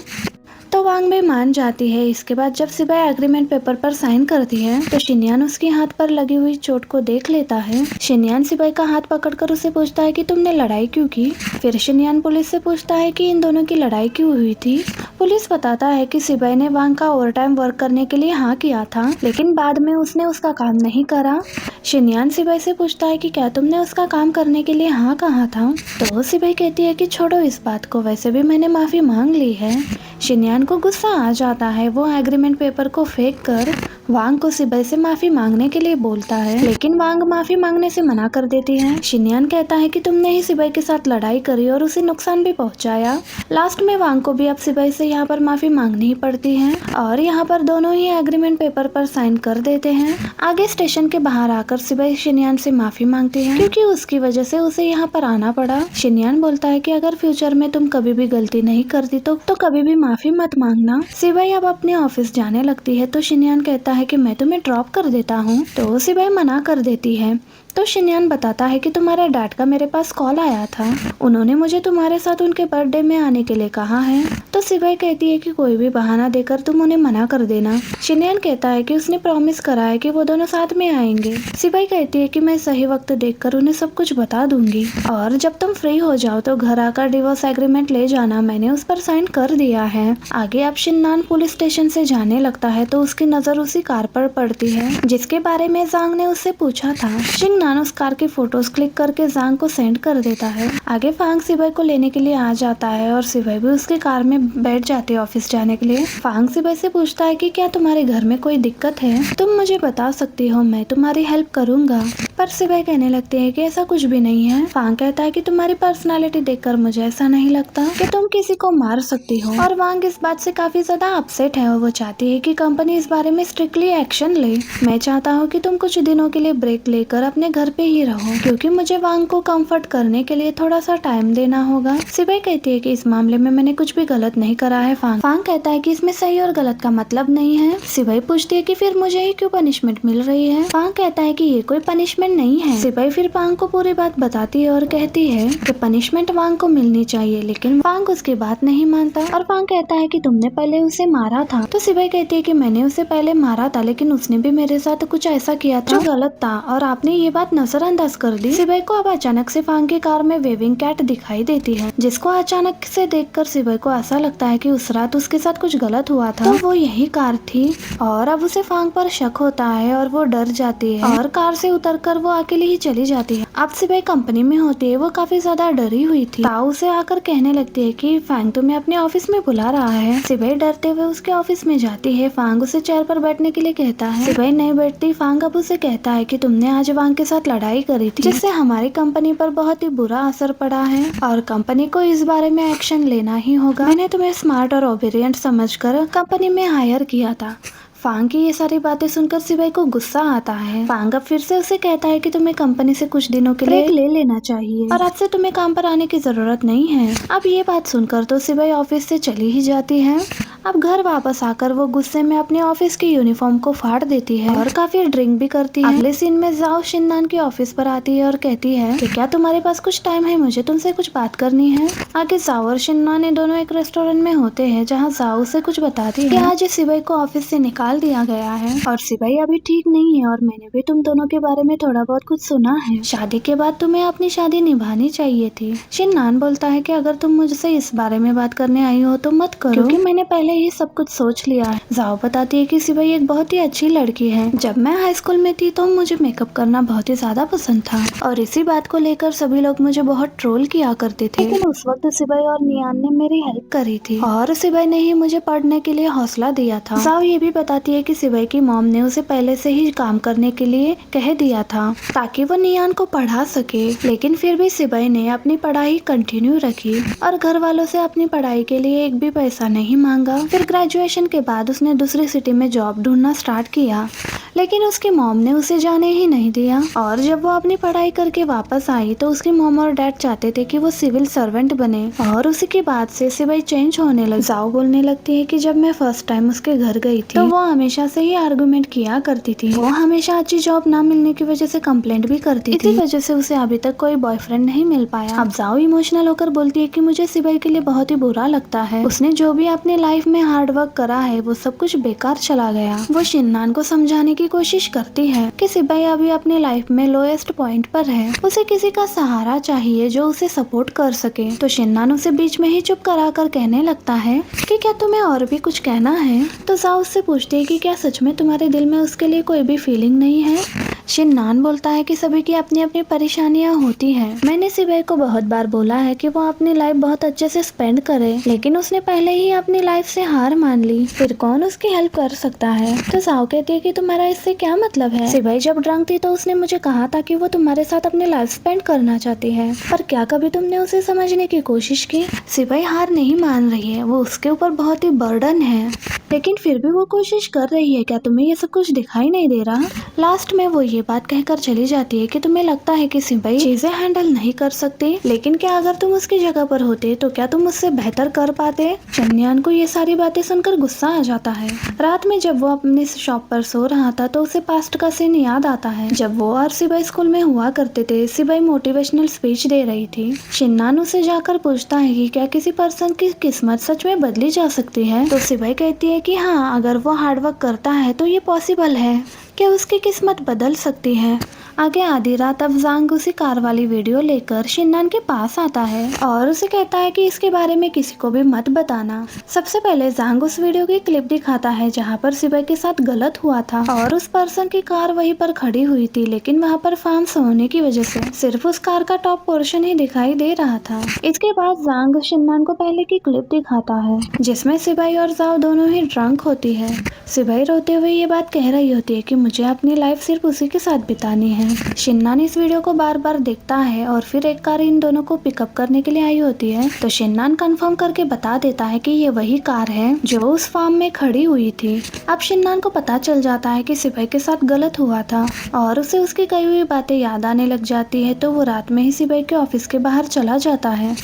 तो वांग भी मान जाती है। इसके बाद जब सिबाई एग्रीमेंट पेपर पर साइन करती है तो शिनयान उसके हाथ पर लगी हुई चोट को देख लेता है। शिनयान सिबाई का हाथ पकड़कर उसे पूछता है कि तुमने लड़ाई क्यों की। फिर शिनयान पुलिस से पूछता है कि इन दोनों की लड़ाई क्यों हुई थी। पुलिस बताता है कि सिबाई ने वांग का ओवरटाइम वर्क करने के लिए हाँ किया था, लेकिन बाद में उसने उसका काम नहीं करा। शिनयान सिबाई से पूछता है कि क्या तुमने उसका काम करने के लिए हाँ कहा था। तो सिबाई कहती है कि छोड़ो इस बात को, वैसे भी मैंने माफी मांग ली है। शिनयान को गुस्सा आ जाता है। वो एग्रीमेंट पेपर को फेंक कर वांग को सिबाई से माफी मांगने के लिए बोलता है, लेकिन वांग माफी मांगने से मना कर देती है। शिनयान कहता है कि तुमने ही सिबाई के साथ लड़ाई करी और उसे नुकसान भी पहुंचाया। लास्ट में वांग को भी अब सिबाई से यहाँ पर माफी मांगनी ही पड़ती है और यहाँ पर दोनों ही एग्रीमेंट पेपर पर साइन कर देते हैं। आगे स्टेशन के बाहर आकर सिबाई शिनयान से माफी मांगती है क्योंकि उसकी वजह से उसे यहाँ पर आना पड़ा। शिनयान बोलता है कि अगर फ्यूचर में तुम कभी भी गलती नहीं करती तो कभी भी माफी मत मांगना। सिबाई अब अपने ऑफिस जाने लगती है तो शिनयान कहता है कि मैं तुम्हें ड्रॉप कर देता हूँ, तो सिबाई मना कर देती है। तो शिनयान बताता है कि तुम्हारे डैड का मेरे पास कॉल आया था, उन्होंने मुझे तुम्हारे साथ उनके बर्थडे में आने के लिए कहा है। तो सिबाई कहती है कि कोई भी बहाना देकर तुम उन्हें मना कर देना। शिनयान कहता है कि उसने प्रॉमिस करा है कि वो दोनों साथ में आएंगे। सिबाई कहती है कि मैं सही वक्त देखकर उन्हें सब कुछ बता दूंगी और जब तुम फ्री हो जाओ तो घर आकर डिवोर्स एग्रीमेंट ले जाना, मैंने उस पर साइन कर दिया है। आगे अब शिनयान पुलिस स्टेशन से जाने लगता है तो उसकी नजर उसी कार पर पड़ती है जिसके बारे में जांग ने उससे पूछा था। शिनयान उस कार की फोटोज क्लिक करके जांग को सेंड कर देता है। आगे फांग सिबाई को लेने के लिए आ जाता है और सिबाई भी उसके कार में बैठ जाती है ऑफिस जाने के लिए। फांग सिबाई से पूछता है कि क्या तुम्हारे घर में कोई दिक्कत है, तुम मुझे बता सकती हो, मैं तुम्हारी हेल्प करूंगा। पर सिबाई कहने लगती है कि ऐसा कुछ भी नहीं है। फांग कहता है कि तुम्हारी पर्सनालिटी देखकर मुझे ऐसा नहीं लगता कि तुम किसी को मार सकती हो। और वांग इस बात से काफी ज्यादा अपसेट है और वो चाहती है कि कंपनी इस बारे में स्ट्रिक्टली एक्शन ले। मैं चाहता हूँ कि तुम कुछ दिनों के लिए ब्रेक लेकर अपने घर पे ही रहो क्योंकि मुझे वांग को कंफर्ट करने के लिए थोड़ा सा टाइम देना होगा। सिबाई कहती है कि इस मामले में मैंने कुछ भी गलत नहीं करा है। फांग कहता है कि इसमें सही और गलत का मतलब नहीं है। सिबाई पूछती है कि फिर मुझे ही क्यों पनिशमेंट मिल रही है। फांग कहता है कि ये कोई पनिशमेंट नहीं है। सिबाई फिर वांग को पूरी बात बताती है और कहती है कि पनिशमेंट वांग को मिलनी चाहिए, लेकिन वांग उसकी बात नहीं मानता और वांग कहता है कि तुमने पहले उसे मारा था। तो सिबाई कहती है कि मैंने उसे पहले मारा था, लेकिन उसने भी मेरे साथ कुछ ऐसा किया था जो गलत था और आपने ये बात नजरअंदाज कर दी। सिबाई को अब अचानक से फांग की कार में वेविंग कैट दिखाई देती है, जिसको अचानक से देखकर सिबाई को ऐसा लगता है कि उस रात उसके साथ कुछ गलत हुआ था, तो वो यही कार थी। और अब उसे फांग पर शक होता है और वो डर जाती है और कार से उतरकर वो अकेली ही चली जाती है। अब सिबाई कंपनी में होती है, वो काफी ज्यादा डरी हुई थी। ताऊ उसे आकर कहने लगती है कि फांग तुम्हें अपने ऑफिस में बुला रहा है। सिबाई डरते हुए उसके ऑफिस में जाती है। फांग उसे चेयर पर बैठने के लिए कहता है। सिबाई नहीं बैठती। फांग अब उसे कहता है कि तुमने आज वांग के साथ लड़ाई करी थी, जिससे हमारी कंपनी पर बहुत ही बुरा असर पड़ा है और कंपनी को इस बारे में एक्शन लेना ही होगा। मैंने तुम्हें स्मार्ट और ओबीडिएंट समझकर कंपनी में हायर किया था। फांग की ये सारी बातें सुनकर सिबाई को गुस्सा आता है। फांग अब फिर से उसे कहता है कि तुम्हें कंपनी से कुछ दिनों के लिए ब्रेक ले लेना चाहिए और अब से तुम्हें काम पर आने की जरूरत नहीं है। अब ये बात सुनकर तो सिबाई ऑफिस से चली ही जाती है। अब घर वापस आकर वो गुस्से में अपने ऑफिस की यूनिफॉर्म को फाड़ देती है और काफी ड्रिंक भी करती है। अगले सीन में जाओ शिनयान के ऑफिस पर आती है और कहती है कि क्या तुम्हारे पास कुछ टाइम है, मुझे तुमसे कुछ बात करनी है। आगे जाओ और शिनयान दोनों एक रेस्टोरेंट में होते हैं, जहाँ जाओ उसे कुछ बताती है कि आज सिबाई को ऑफिस से निकाल दिया गया है और सिबाई अभी ठीक नहीं है और मैंने भी तुम दोनों के बारे में थोड़ा बहुत कुछ सुना है। शादी के बाद तुम्हें अपनी शादी निभानी चाहिए थी। शिनयान बोलता है कि अगर तुम मुझसे इस बारे में बात करने आई हो तो मत करो, क्योंकि मैंने पहले ये सब कुछ सोच लिया है। जाओ बताती है कि सिबाई एक बहुत ही अच्छी लड़की है। जब मैं हाई स्कूल में थी तो मुझे मेकअप करना बहुत ही ज्यादा पसंद था और इसी बात को लेकर सभी लोग मुझे बहुत ट्रोल किया करते थे, लेकिन उस वक्त सिबाई और नियान ने मेरी हेल्प करी थी और सिबाई ने ही मुझे पढ़ने के लिए हौसला दिया था। जाओ ये भी बताती है कि सिबाई की मॉम ने उसे पहले से ही काम करने के लिए कह दिया था ताकि वो नियान को पढ़ा सके, लेकिन फिर भी सिबाई ने अपनी पढ़ाई कंटिन्यू रखी और घर वालों से अपनी पढ़ाई के लिए एक भी पैसा नहीं मांगा। फिर ग्रेजुएशन के बाद उसने दूसरी सिटी में जॉब ढूंढना स्टार्ट किया, लेकिन उसकी मॉम ने उसे जाने ही नहीं दिया और जब वो अपनी पढ़ाई करके वापस आई तो उसकी मॉम और डैड चाहते थे कि वो सिविल सर्वेंट बने और उसी के बाद से सिबाई चेंज होने लगी। जाओ बोलने लगती है कि जब मैं फर्स्ट टाइम उसके घर गई थी तो वो हमेशा से ही आर्गुमेंट किया करती थी। वो हमेशा अच्छी जॉब ना मिलने की वजह से कंप्लेंट भी करती थी, इसी वजह से उसे अभी तक कोई बॉयफ्रेंड नहीं मिल पाया। अब जाओ इमोशनल होकर बोलती है कि मुझे सिबाई के लिए बहुत ही बुरा लगता है, उसने जो भी अपने लाइफ तुमने हार्ड वर्क करा है वो सब कुछ बेकार चला गया। वो शिन्नान को समझाने की कोशिश करती है कि सिबाई अभी अपने लाइफ में लोएस्ट पॉइंट पर है, उसे किसी का सहारा चाहिए जो उसे सपोर्ट कर सके। तो शिन्नान उसे बीच में ही चुप करा कर कहने लगता है कि क्या तुम्हें और भी कुछ कहना है। तो जाओ उससे पूछती है कि क्या सच में तुम्हारे दिल में उसके लिए कोई भी फीलिंग नहीं है। शिन्नान बोलता है कि सभी की अपनी अपनी परेशानियां होती हैं। मैंने सिबाई को बहुत बार बोला है कि वो अपनी लाइफ बहुत अच्छे से स्पेंड करे, लेकिन उसने पहले ही अपनी लाइफ से हार मान ली, फिर कौन उसकी हेल्प कर सकता है। तो जाओ कहती है कि तुम्हारा इससे क्या मतलब है। सिबाई जब ड्रंक थी तो उसने मुझे कहा था कि वो तुम्हारे साथ अपनी लाइफ स्पेंड करना चाहती है, पर क्या कभी तुमने उसे समझने की कोशिश की। सिबाई हार नहीं मान रही है, वो उसके ऊपर बहुत ही बर्डन है, लेकिन फिर भी वो कोशिश कर रही है। क्या तुम्हें ये सब कुछ दिखाई नहीं दे रहा। लास्ट में वो ये बात कहकर चली जाती है कि तुम्हें लगता है कि सिबाई चीजें हैंडल नहीं कर सकती, लेकिन क्या अगर तुम उसकी जगह पर होते तो क्या तुम उससे बेहतर कर पाते। चन्यान को ये सारी बातें सुनकर गुस्सा आ जाता है। रात में जब वो अपने शॉप पर सो रहा था तो उसे पास्ट का सीन याद आता है जब वो और सिबाई स्कूल में हुआ करते थे। सिबाई मोटिवेशनल स्पीच दे रही थी। शिन्नान उसे जाकर पूछता है कि क्या किसी पर्सन की किस्मत सच में बदली जा सकती है। तो सिबाई कहती है कि हाँ, अगर वो हार्डवर्क करता है तो ये पॉसिबल है, क्या उसकी किस्मत बदल सकती है। आगे आधी रात अब जांग उसी कार वाली वीडियो लेकर शिन्नान के पास आता है और उसे कहता है कि इसके बारे में किसी को भी मत बताना। सबसे पहले जांग उस वीडियो की क्लिप दिखाता है जहां पर सिबाई के साथ गलत हुआ था और उस पर्सन की कार वहीं पर खड़ी हुई थी, लेकिन वहां पर फार्म्स होने की वजह से सिर्फ उस कार का टॉप पोर्शन ही दिखाई दे रहा था। इसके बाद जांग शिन्नान को पहले की क्लिप दिखाता है जिसमें सिबाई और जाओ दोनों ही ड्रंक होती है। सिबाई रोते हुए ये बात कह रही होती है कि मुझे अपनी लाइफ सिर्फ उसी के साथ बितानी है। शिन्नान इस वीडियो को बार बार देखता है और फिर एक कार इन दोनों को पिकअप करने के लिए आई होती है। तो शिन्नान कंफर्म करके बता देता है कि ये वही कार है जो उस फार्म में खड़ी हुई थी। अब शिन्नान को पता चल जाता है कि सिबाई के साथ गलत हुआ था और उसे उसकी कही हुई बातें याद आने लग जाती है। तो वो रात में ही सिबाई के ऑफिस के बाहर चला जाता है।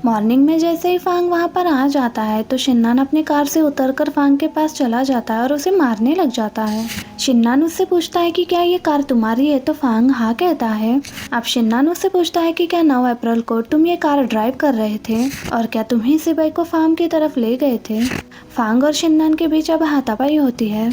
मॉर्निंग में जैसे ही फांग वहां पर आ जाता है तो शिन्नान अपनी कार से उतरकर फांग के पास चला जाता है और उसे मारने लग जाता है। शिन्नान उससे पूछता है कि क्या ये कार तुम्हारी है, तो फांग हाँ कहता है। अब शिन्नान उससे पूछता है कि क्या 9 अप्रैल को तुम ये कार ड्राइव कर रहे थे और क्या तुम ही सिबाई को फार्म की तरफ ले गए थे। फांग और शिन्नान के बीच अब हाथापाई होती है।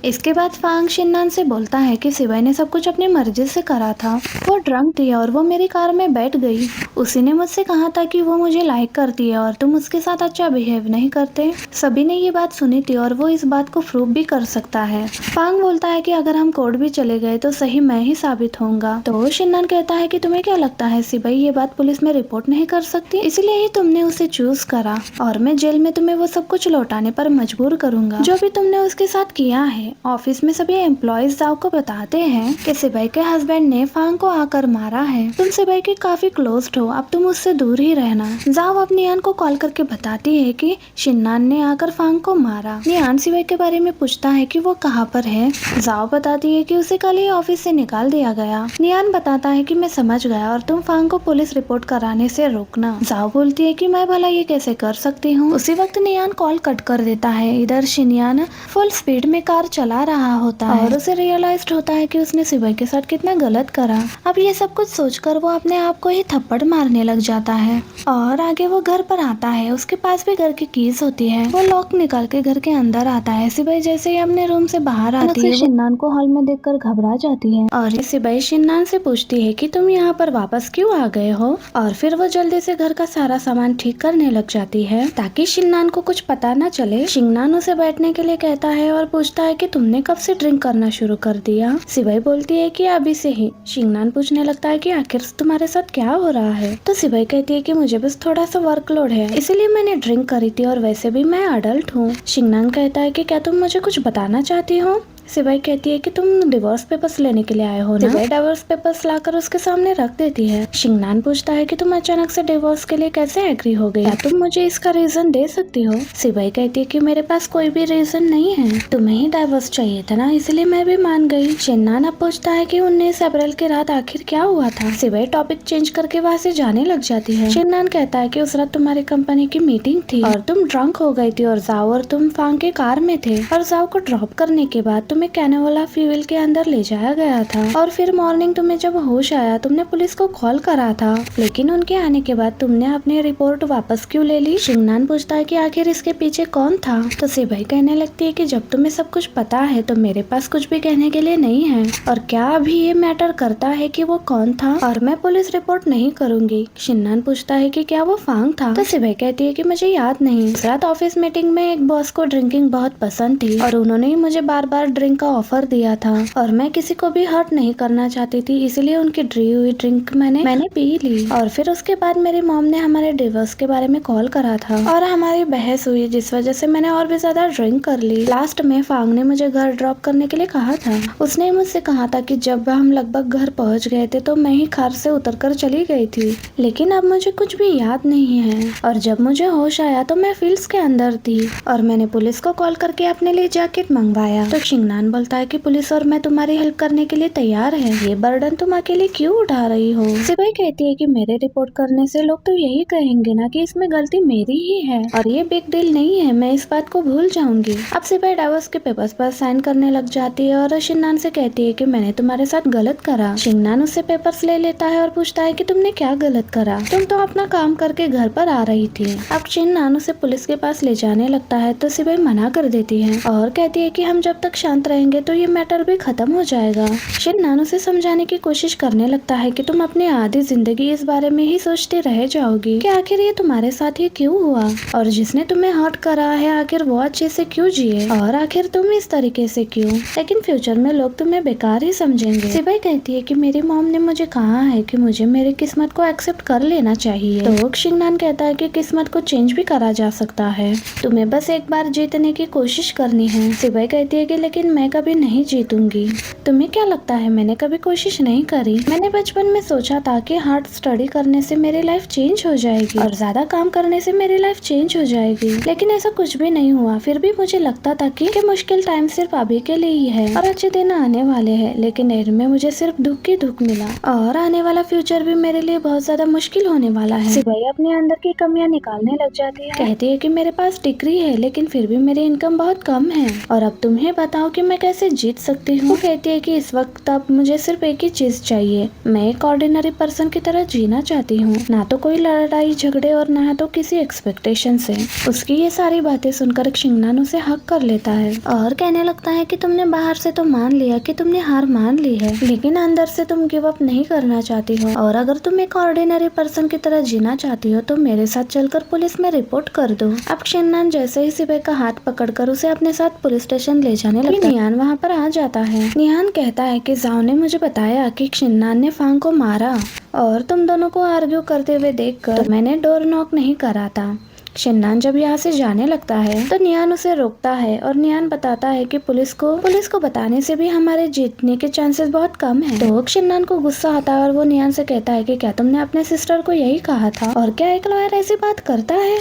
इसके बाद फांग शिन्नान से बोलता है कि सिबाई ने सब कुछ अपनी मर्जी से करा था, वो ड्रंक थी और वो मेरी कार में बैठ गई। उसी ने मुझसे कहा था कि वो मुझे लाइक करती है और तुम उसके साथ अच्छा बिहेव नहीं करते। सभी ने ये बात सुनी थी और वो इस बात को प्रूव भी कर सकता है। फांग बोलता है कि अगर हम कोर्ट भी चले गए तो सही मैं ही साबित होऊंगा। तो शिन्नान कहता है कि तुम्हें क्या लगता है सिबाई ये बात पुलिस में रिपोर्ट नहीं कर सकती, इसलिए ही तुमने उसे चूज करा और मैं जेल में तुम्हें वो सब कुछ लौटाने पर मजबूर करूंगा जो भी तुमने उसके साथ किया है। ऑफिस में सभी एम्प्लॉयज जाओ को बताते हैं कि सिबाई के हस्बैंड ने फांग को आकर मारा है। तुम सिबाई के काफी क्लोज हो, अब तुम उससे दूर ही रहना। जाओ अब नियान को कॉल करके बताती है कि शिन्नान ने आकर फांग को मारा। नियान सिबाई के बारे में पूछता है कि वो कहाँ पर है। जाओ बताती है कि उसे कल ही ऑफिस से निकाल दिया गया। नियान बताता है कि मैं समझ गया और तुम फांग को पुलिस रिपोर्ट कराने से रोकना। जाओ बोलती है कि मैं भला ये कैसे कर सकती हूँ। उसी वक्त नियान कॉल कट कर देता है। इधर शिन्यान फुल स्पीड में कार चला रहा होता है और उसे रियलाइज होता है कि उसने सिबाई के साथ कितना गलत करा। अब ये सब कुछ सोचकर वो अपने आप को ही थप्पड़ मारने लग जाता है और आगे वो घर पर आता है। उसके पास भी घर की कीज होती है। वो लॉक निकाल के घर के अंदर आता है। सिबाई जैसे ही अपने रूम से बाहर आती है शिन्नान को हॉल में देखकर घबरा जाती है और सिबाई शिन्नान से पूछती है कि तुम यहाँ पर वापस क्यों आ गए हो, और फिर वो जल्दी से घर का सारा सामान ठीक करने लग जाती है ताकि शिन्नान को कुछ पता न चले। शिन्नान उसे बैठने के लिए कहता है और पूछता है कि तुमने कब से ड्रिंक करना शुरू कर दिया। सिबाई बोलती है कि अभी से ही। शिन्नान पूछने लगता है कि आखिर तुम्हारे साथ क्या हो रहा है। तो सिबाई कहती है कि मुझे बस थोड़ा सा वर्कलोड है इसीलिए मैंने ड्रिंक करी थी और वैसे भी मैं अडल्ट हूँ। शिन्नान कहता है कि क्या तुम मुझे कुछ बताना चाहती हो। सिबाई कहती है कि तुम डिवोर्स पेपर्स लेने के लिए आए हो ना। सिबाई डिवोर्स पेपर्स लाकर उसके सामने रख देती है। शिन्नान पूछता है कि तुम अचानक से डिवोर्स के लिए कैसे एग्री हो गई, तुम मुझे इसका रीजन दे सकती हो। सिबाई कहती है कि मेरे पास कोई भी रीजन नहीं है, तुम्हें ही डिवोर्स चाहिए था ना, इसलिए मैं भी मान गई। शिन्नान अब पूछता है कि 19 अप्रैल की रात आखिर क्या हुआ था। सिबाई टॉपिक चेंज करके वहाँ से जाने लग जाती है। शिन्नान कहता है कि उस रात तुम्हारी कंपनी की मीटिंग थी और तुम ड्रंक हो गई थी और जाओ और तुम फांग के कार में थे और जाओ को ड्रॉप करने के बाद तुम्हें कैनोला फ्यूल के अंदर ले जाया गया था और फिर मॉर्निंग तुम्हें जब होश आया तुमने पुलिस को कॉल करा था, लेकिन उनके आने के बाद तुमने अपनी रिपोर्ट वापस क्यों ले ली? शिंगनान पूछता है कि आखिर इसके पीछे कौन था? तो सिबाई कहने लगती है कि जब तुम्हें सब कुछ पता है तो मेरे पास कुछ भी कहने के लिए नहीं है, और क्या अभी ये मैटर करता है कि वो कौन था, और मैं पुलिस रिपोर्ट नहीं करूंगी। शिंगनान पूछता है कि क्या वो फांग था? तो सिबाई कहती है कि मुझे याद नहीं। इस रात ऑफिस मीटिंग में एक बॉस को ड्रिंकिंग बहुत पसंद थी और उन्होंने ही मुझे बार बार ड्रिंक का ऑफर दिया था और मैं किसी को भी हर्ट नहीं करना चाहती थी, इसलिए उनकी ड्री हुई ड्रिंक मैंने पी ली। और फिर उसके बाद मेरी मॉम ने हमारे डिवोर्स के बारे में कॉल करा था और हमारी बहस हुई, जिस वजह से मैंने और भी ज्यादा ड्रिंक कर ली। लास्ट में फांग ने मुझे घर ड्रॉप करने के लिए कहा था। उसने मुझसे कहा था कि जब हम लगभग घर पहुंच गए थे तो मैं ही कार से उतरकर चली गई थी, लेकिन अब मुझे कुछ भी याद नहीं है। और जब मुझे होश आया तो मैं फील्ड्स के अंदर थी और मैंने पुलिस को कॉल करके अपने लिए जैकेट मंगवाया। तो शिंगनान बोलता है कि पुलिस और मैं तुम्हारी हेल्प करने के लिए तैयार है, ये बर्डन तुम अकेले क्यों उठा रही हो? सिबाई कहती है कि मेरे रिपोर्ट करने से लोग तो यही कहेंगे ना कि इसमें गलती मेरी ही है और ये बिग डील नहीं है, मैं इस बात को भूल जाऊंगी। अब सिबाई डाइवोर्स के पेपर्स पर साइन करने लग जाती है और शिंगनान से कहती है कि मैंने तुम्हारे साथ गलत करा। शिंगनान उससे पेपर्स ले लेता है और पूछता है कि तुमने क्या गलत करा? तुम तो अपना काम करके घर पर आ रही थी। अब शिंगनान उसे पुलिस के पास ले जाने लगता है तो सिबाई मना कर देती है और कहती है कि हम जब तक शांत रहेंगे तो ये मैटर भी खत्म हो जाएगा। शिंगनान उसे समझाने की कोशिश करने लगता है कि तुम अपनी आधी जिंदगी इस बारे में ही सोचते रह जाओगी कि आखिर ये तुम्हारे साथ ही क्यों हुआ और जिसने तुम्हें हर्ट करा है आखिर वो अच्छे से क्यों जिए और आखिर तुम इस तरीके से क्यों, लेकिन फ्यूचर में लोग तुम्हें बेकार ही समझेंगे। सिबाई कहती है कि मेरी मॉम ने मुझे कहा है कि मुझे मेरी किस्मत को एक्सेप्ट कर लेना चाहिए। तो शिंगनान कहता है कि किस्मत को चेंज भी करा जा सकता है, तुम्हें बस एक बार जीतने की कोशिश करनी है। सिबाई कहती है कि लेकिन मैं कभी नहीं जीतूंगी। तुम्हें क्या लगता है मैंने कभी कोशिश नहीं करी? मैंने बचपन में सोचा था कि हार्ड स्टडी करने से मेरी लाइफ चेंज हो जाएगी और ज्यादा काम करने से मेरी लाइफ चेंज हो जाएगी, लेकिन ऐसा कुछ भी नहीं हुआ। फिर भी मुझे लगता था कि मुश्किल टाइम सिर्फ अभी के लिए ही है और अच्छे दिन आने वाले हैं, लेकिन एंड में मुझे सिर्फ दुख ही दुख मिला और आने वाला फ्यूचर भी मेरे लिए बहुत ज्यादा मुश्किल होने वाला है। सिबाई अपने अंदर की कमियां निकालने लग जाती है। कहती है कि मेरे पास डिग्री है लेकिन फिर भी मेरी इनकम बहुत कम है और अब तुम्हें बताओ कि मैं कैसे जीत सकती हूँ। कहती है कि इस वक्त अब मुझे सिर्फ एक ही चीज चाहिए, मैं एक ऑर्डिनरी पर्सन की तरह जीना चाहती हूँ, ना तो कोई लड़ाई झगड़े और ना तो किसी एक्सपेक्टेशन से। उसकी ये सारी बातें सुनकर शिंगनान उसे हक कर लेता है और कहने लगता है कि तुमने बाहर से तो मान लिया कि तुमने हार मान ली है, लेकिन अंदर से तुम गिव अप नहीं करना चाहती हो और अगर तुम एक ऑर्डिनरी पर्सन की तरह जीना चाहती हो तो मेरे साथ चलकर पुलिस में रिपोर्ट कर दो। अब शिंगनान जैसे ही सिबाई का हाथ पकड़कर उसे अपने साथ पुलिस स्टेशन ले जाने लगता है। निहान वहाँ पर आ जाता है। निहान कहता है कि जाओ ने मुझे बताया कि शिंगनान ने फांग को मारा और तुम दोनों को आर्ग्यू करते हुए देखकर मैंने डोर नॉक नहीं करा था। शिंगनान जब यहाँ से जाने लगता है तो निहान उसे रोकता है और निहान बताता है कि पुलिस को बताने से भी हमारे जीतने के चांसेस बहुत कम हैं। तो शिंगनान को गुस्सा आता है और वो निहान से कहता है कि क्या तुमने अपने सिस्टर को यही कहा था और क्या एक लॉयर ऐसी बात करता है?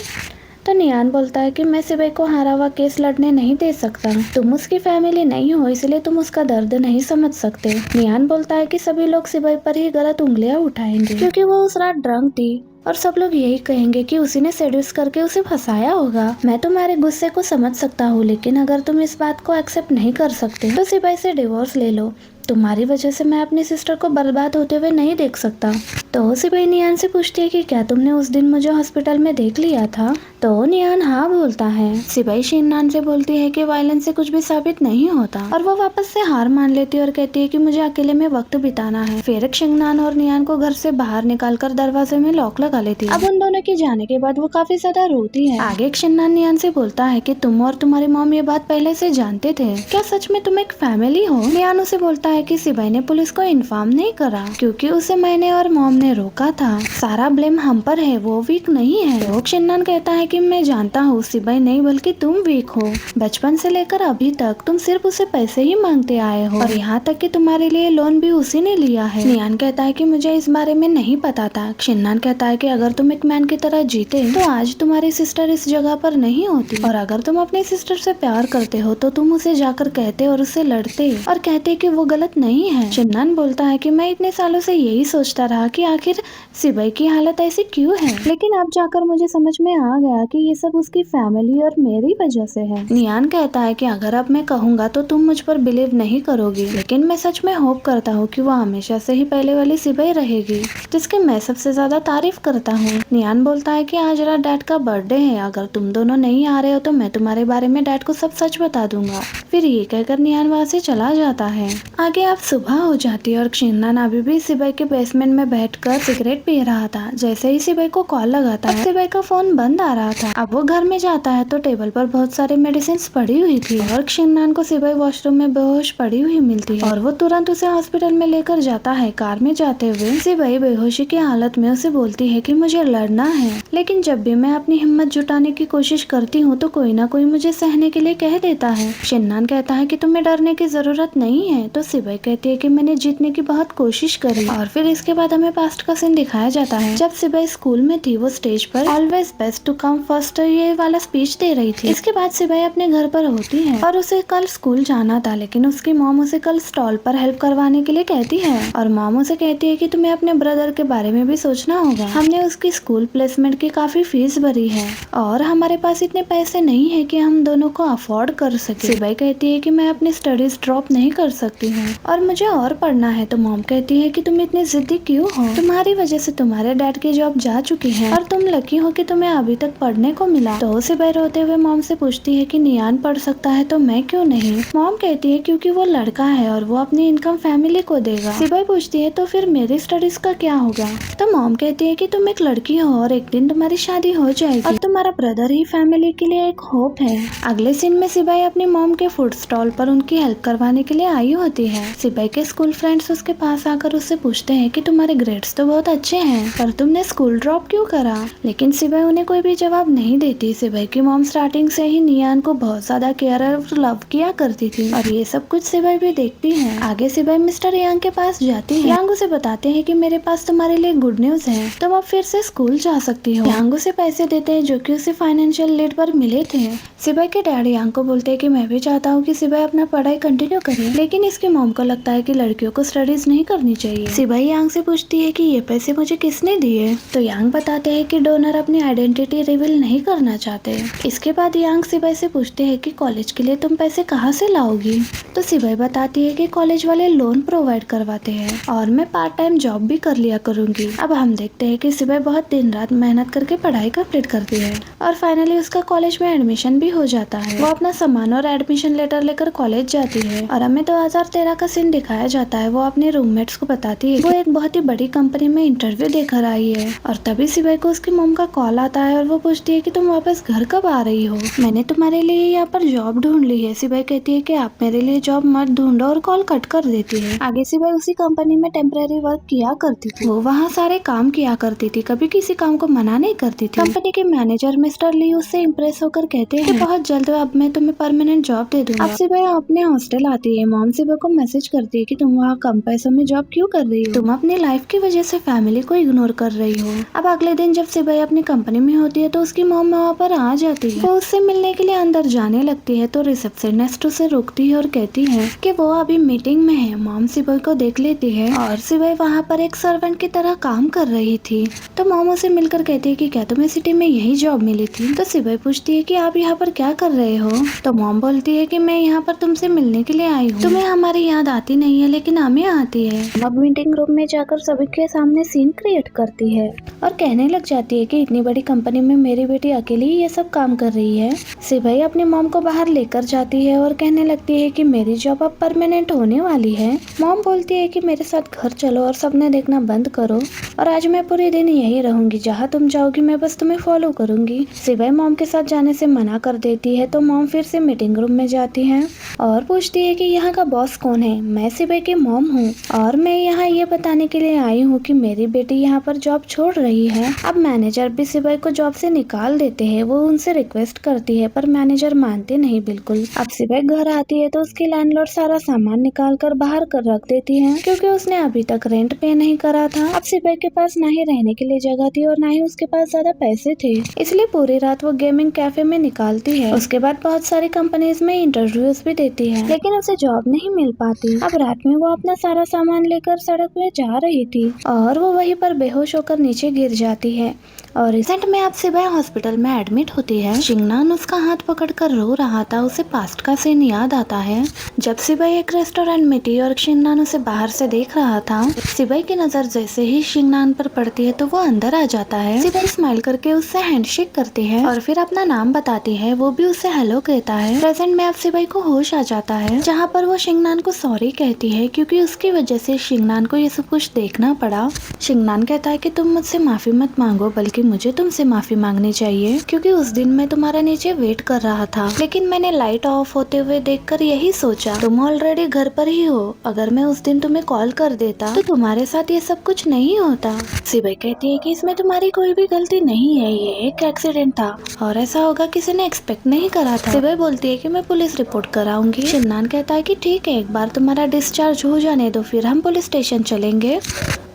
तो निहान बोलता है कि मैं सिबाई को हारा हुआ केस लड़ने नहीं दे सकता, तुम उसकी फैमिली नहीं हो इसलिए तुम उसका दर्द नहीं समझ सकते। निहान बोलता है कि सभी लोग सिबाई पर ही गलत उंगलियां उठाएंगे क्योंकि वो उस रात ड्रंक थी और सब लोग यही कहेंगे कि उसी ने सेड्यूस करके उसे फंसाया होगा। मैं तुम्हारे गुस्से को समझ सकता हूँ, लेकिन अगर तुम इस बात को एक्सेप्ट नहीं कर सकते तो सिबाई से डिवोर्स ले लो। तुम्हारी वजह से मैं अपनी सिस्टर को बर्बाद होते हुए नहीं देख सकता। तो सिबाई निहान से पूछती है कि क्या तुमने उस दिन मुझे हॉस्पिटल में देख लिया था? तो निहान हाँ बोलता है। सिबाई शिंगनान से बोलती है कि वायलेंस से कुछ भी साबित नहीं होता और वो वापस से हार मान लेती है और कहती है कि मुझे अकेले में वक्त बिताना है। फिर शिंगनान और निहान को घर से बाहर निकालकर दरवाजे में लॉक लगा लेती है। अब उन दोनों के जाने के बाद वो काफी ज्यादा रोती है। आगे शिंगनान निहान से बोलता है कि तुम और तुम्हारी मॉम ये बात पहले से जानते थे, क्या सच में तुम एक फैमिली हो? निहान उसे बोलता है कि सिबाई ने पुलिस को इन्फॉर्म नहीं करा क्योंकि उसे मैंने और मॉम ने रोका था, सारा ब्लेम हम पर है, वो वीक नहीं है। तो शिंगनान कहता है कि मैं जानता हूँ सिबाई नहीं बल्कि तुम वीक हो, बचपन से लेकर अभी तक तुम सिर्फ उसे पैसे ही मांगते आए हो और यहाँ तक कि तुम्हारे लिए लोन भी उसी ने लिया है। निहान कहता है कि मुझे इस बारे में नहीं पता था। शिंगनान कहता है कि अगर तुम एक मैन की तरह जीते तो आज तुम्हारी सिस्टर इस जगह पर नहीं होती और अगर तुम अपनी सिस्टर से प्यार करते हो तो तुम उसे जाकर कहते और उससे लड़ते और कहते कि वो गलत हालत नहीं है। शिन्नान बोलता है कि मैं इतने सालों से यही सोचता रहा कि आखिर सिबई की हालत ऐसी क्यों है, लेकिन अब जाकर मुझे समझ में आ गया कि ये सब उसकी फैमिली और मेरी वजह से है। नियान कहता है कि अगर अब मैं कहूँगा तो तुम मुझ पर बिलीव नहीं करोगी, लेकिन मैं सच में होप करता हूँ कि वो हमेशा से ही पहले वाली सिबई रहेगी जिसकी मैं सबसे ज्यादा तारीफ करता हूँ। नियान बोलता है कि आज रात डैड का बर्थडे है, अगर तुम दोनों नहीं आ रहे हो तो मैं तुम्हारे बारे में डैड को सब सच बता दूंगा। फिर ये कहकर नियान वहाँ से चला जाता है। आगे अब सुबह हो जाती है और शिन्नान अभी भी सिबई के बेसमेंट में बैठकर सिगरेट पी रहा था। जैसे ही सिबई को कॉल लगाता है, सिबई का फोन बंद आ रहा था। अब वो घर में जाता है तो टेबल पर बहुत सारी मेडिसिन पड़ी हुई थी और शिन्नान को सिबई वॉशरूम में बेहोश पड़ी हुई मिलती है और वो तुरंत उसे हॉस्पिटल में लेकर जाता है। कार में जाते हुए सिबई बेहोशी की हालत में उसे बोलती है कि मुझे लड़ना है, लेकिन जब भी मैं अपनी हिम्मत जुटाने की कोशिश करती हूँ तो कोई ना कोई मुझे सहने के लिए कह देता है। शिन्नान कहता है कि तुम्हें डरने की जरूरत नहीं है, तो सिबई कहती है कि मैंने जीतने की बहुत कोशिश करी। और फिर इसके बाद हमें पास्ट का सीन दिखाया जाता है जब सिबई स्कूल में थी। वो स्टेज पर always best to come first ये वाला स्पीच दे रही थी। इसके बाद सिबई अपने घर पर होती है और उसे कल स्कूल जाना था, लेकिन उसकी मॉम उसे कल स्टॉल पर हेल्प करवाने के लिए कहती है और मॉम उसे कहती है कि तुम्हें अपने ब्रदर के बारे में भी सोचना होगा। हमने उसकी स्कूल प्लेसमेंट की काफी फीस भरी है और हमारे पास इतने पैसे नहीं है कि हम दोनों को अफोर्ड कर सके। सिबई कहती है कि मैं अपनी स्टडीज ड्रॉप नहीं कर सकती हूँ और मुझे और पढ़ना है। तो मॉम कहती है कि तुम इतनी जिद्दी क्यों हो, तुम्हारी वजह से तुम्हारे डैड की जॉब जा चुकी है और तुम लकी हो कि तुम्हें अभी तक पढ़ने को मिला। तो सिबई रोते हुए मॉम से पूछती है कि नियान पढ़ सकता है तो मैं क्यों नहीं। मॉम कहती है क्योंकि वो लड़का है और वो अपनी इनकम फैमिली को देगा। सिबई पूछती है तो फिर मेरी स्टडीज का क्या होगा। तो मॉम कहती है कि तुम एक लड़की हो और एक दिन तुम्हारी शादी हो जाएगी और तुम्हारा ब्रदर ही फैमिली के लिए एक होप है। अगले सीन में सिबई अपनी मॉम के फूड स्टॉल पर उनकी हेल्प करवाने के लिए आई होती है। सिबई के स्कूल फ्रेंड्स उसके पास आकर उससे पूछते हैं कि तुम्हारे ग्रेड्स तो बहुत अच्छे हैं पर तुमने स्कूल ड्रॉप क्यों करा, लेकिन सिबई उन्हें कोई भी जवाब नहीं देती। सिबई की मॉम स्टार्टिंग से ही नियान को बहुत ज्यादा केयर और लव किया करती थी और ये सब कुछ सिबई भी देखती है। आगे सिबई मिस्टर यांग के पास जाती है। यांग उसे बताते हैं कि मेरे पास तुम्हारे लिए गुड न्यूज है, तुम अब फिर से स्कूल जा सकती हो। यांग उसे पैसे देते हैं जो कि उसे फाइनेंशियल लीड पर मिले थे। सिबई के डैड यांग को बोलते हैं कि मैं भी चाहता हूँ कि सिबई अपना पढ़ाई कंटिन्यू करे, लेकिन इसकी मॉम को लगता है कि लड़कियों को स्टडीज नहीं करनी चाहिए। सिबई यांग से पूछती है कि ये पैसे मुझे किसने दिए, तो यांग बताते हैं कि डोनर अपनी आइडेंटिटी रिवील नहीं करना चाहते। इसके बाद यांग सिबई से पूछते हैं कि कॉलेज के लिए तुम पैसे कहाँ से लाओगी, तो सिबई बताती है कि कॉलेज वाले लोन प्रोवाइड करवाते हैं और मैं पार्ट टाइम जॉब भी कर लिया करूंगी। अब हम देखते हैं कि सिबई बहुत दिन रात मेहनत करके पढ़ाई कंप्लीट करती है और फाइनली उसका कॉलेज में एडमिशन भी हो जाता है। वो अपना सामान और एडमिशन लेटर लेकर कॉलेज जाती है और हमें 2013 का सीन दिखाया जाता है। वो अपने रूममेट्स को बताती है वो एक बहुत ही बड़ी कंपनी में इंटरव्यू देकर आई है और तभी सिबई को उसकी मॉम का कॉल आता है और वो पूछती है कि तुम वापस घर कब आ रही हो, मैंने तुम्हारे लिए यहाँ पर जॉब ढूंढ ली है। सिबई कहती है कि आप मेरे लिए जॉब मत ढूंढो और कॉल कट कर देती है। आगे सिबई उसी कंपनी में टेम्परेरी वर्क किया करती थी। वो वहाँ सारे काम किया करती थी, कभी किसी काम को मना नहीं करती थी। कंपनी के मैनेजर मिस्टर ली उससे इम्प्रेस होकर कहते हैं कि बहुत जल्द अब मैं तुम्हें परमानेंट जॉब दे दूंगा। अब सिबई अपने हॉस्टल आती है। मॉम सिबई को मैसेज करती है कि तुम वहाँ कम पैसों में जॉब क्यों कर रही हो, तुम अपनी लाइफ की वजह से फैमिली को इग्नोर कर रही हो। अब अगले दिन जब सिबई अपनी कंपनी में होती है तो उसकी मॉम वहाँ पर आ जाती है। वो उससे मिलने के लिए अंदर जाने लगती है तो रिसेप्शनिस्ट उसे रोकती है और कहती है कि वो अभी मीटिंग में है। मॉम सिबई को देख लेती है और सिबई वहाँ पर एक सर्वेंट की तरह काम कर रही थी। तो मॉम उसे मिलकर कहती है कि क्या तुम्हें सिटी में यही जॉब मिली थी। तो सिबई पूछती है कि आप यहाँ पर क्या कर रहे हो। तो मॉम बोलती है कि मैं यहाँ पर तुमसे मिलने के लिए आई हूँ, तुम्हें हमारी याद आती नहीं है लेकिन हमें आती है। अब मीटिंग रूम में जाकर सभी के सामने सीन क्रिएट करती है और कहने लग जाती है कि इतनी बड़ी कंपनी में मेरी बेटी अकेली ये सब काम कर रही है। सिबई अपनी मॉम को बाहर लेकर जाती है और कहने लगती है कि मेरी जॉब अब परमानेंट होने वाली है। मॉम बोलती है कि मेरे साथ घर चलो और सपने देखना बंद करो और आज मैं पूरे दिन यही रहूंगी, जहाँ तुम जाओगी मैं बस तुम्हें फॉलो करूंगी। सिबई मॉम के साथ जाने से मना कर देती है तो मॉम फिर से मीटिंग रूम में जाती है और पूछती है कि यहाँ का बॉस कौन है। मैं सिबई की मॉम हूँ और मैं यहाँ ये बताने के लिए आई हूँ कि मेरी बेटी यहाँ पर जॉब छोड़ रही है। अब मैनेजर भी सिबई को जॉब से निकाल देते हैं। वो उनसे रिक्वेस्ट करती है पर मैनेजर मानते नहीं बिल्कुल। अब सिबई घर आती है तो उसकी लैंडलॉर्ड सारा सामान निकाल कर बाहर कर रख देती है क्योंकि उसने अभी तक रेंट पे नहीं करा था। अब सिबई के पास ना ही रहने के लिए जगह थी और ना ही उसके पास ज्यादा पैसे थे, इसलिए पूरी रात वो गेमिंग कैफे में निकालती है। उसके बाद बहुत सारी कंपनीज में इंटरव्यूज भी देती है लेकिन उसे जॉब नहीं मिल पाती। आती। अब रात में वो अपना सारा सामान लेकर सड़क में जा रही थी और वो वहीं पर बेहोश होकर नीचे गिर जाती है और रिसेंट में अब सिबाई हॉस्पिटल में एडमिट होती है। शिंगनान उसका हाथ पकड़कर रो रहा था। उसे पास्ट का सीन याद आता है जब सिबाई एक रेस्टोरेंट में थी और शिंगनान उसे बाहर से देख रहा था। सिबाई की नजर जैसे ही शिंगनान पर पड़ती है तो वो अंदर आ जाता है। सिबाई स्माइल करके उससे हैंडशेक करती है और फिर अपना नाम बताती है। वो भी उसे हेलो कहता है। प्रेजेंट में अब सिबाई को होश आ जाता है जहाँ पर वो शिंगनान को सॉरी कहती है क्योंकि उसकी वजह से शिंगनान को ये सब कुछ देखना पड़ा। शिंगनान कहता है कि तुम मुझसे माफी मत मांगो बल्कि मुझे तुमसे माफी मांगनी चाहिए क्योंकि उस दिन मैं तुम्हारा नीचे वेट कर रहा था लेकिन मैंने लाइट ऑफ होते हुए देखकर यही सोचा तुम ऑलरेडी घर पर ही हो। अगर मैं उस दिन तुम्हें कॉल कर देता तो तुम्हारे साथ ये सब कुछ नहीं होता। सिबाई कहती है कि इसमें तुम्हारी कोई भी गलती नहीं है, ये एक एक्सीडेंट था और ऐसा होगा किसी ने एक्सपेक्ट नहीं करा था। सिबाई बोलती है कि मैं पुलिस रिपोर्ट कराऊंगी। शिंगनान कहता है कि ठीक है, एक बार तुम्हारा डिस्चार्ज हो जाने दो फिर हम पुलिस स्टेशन चलेंगे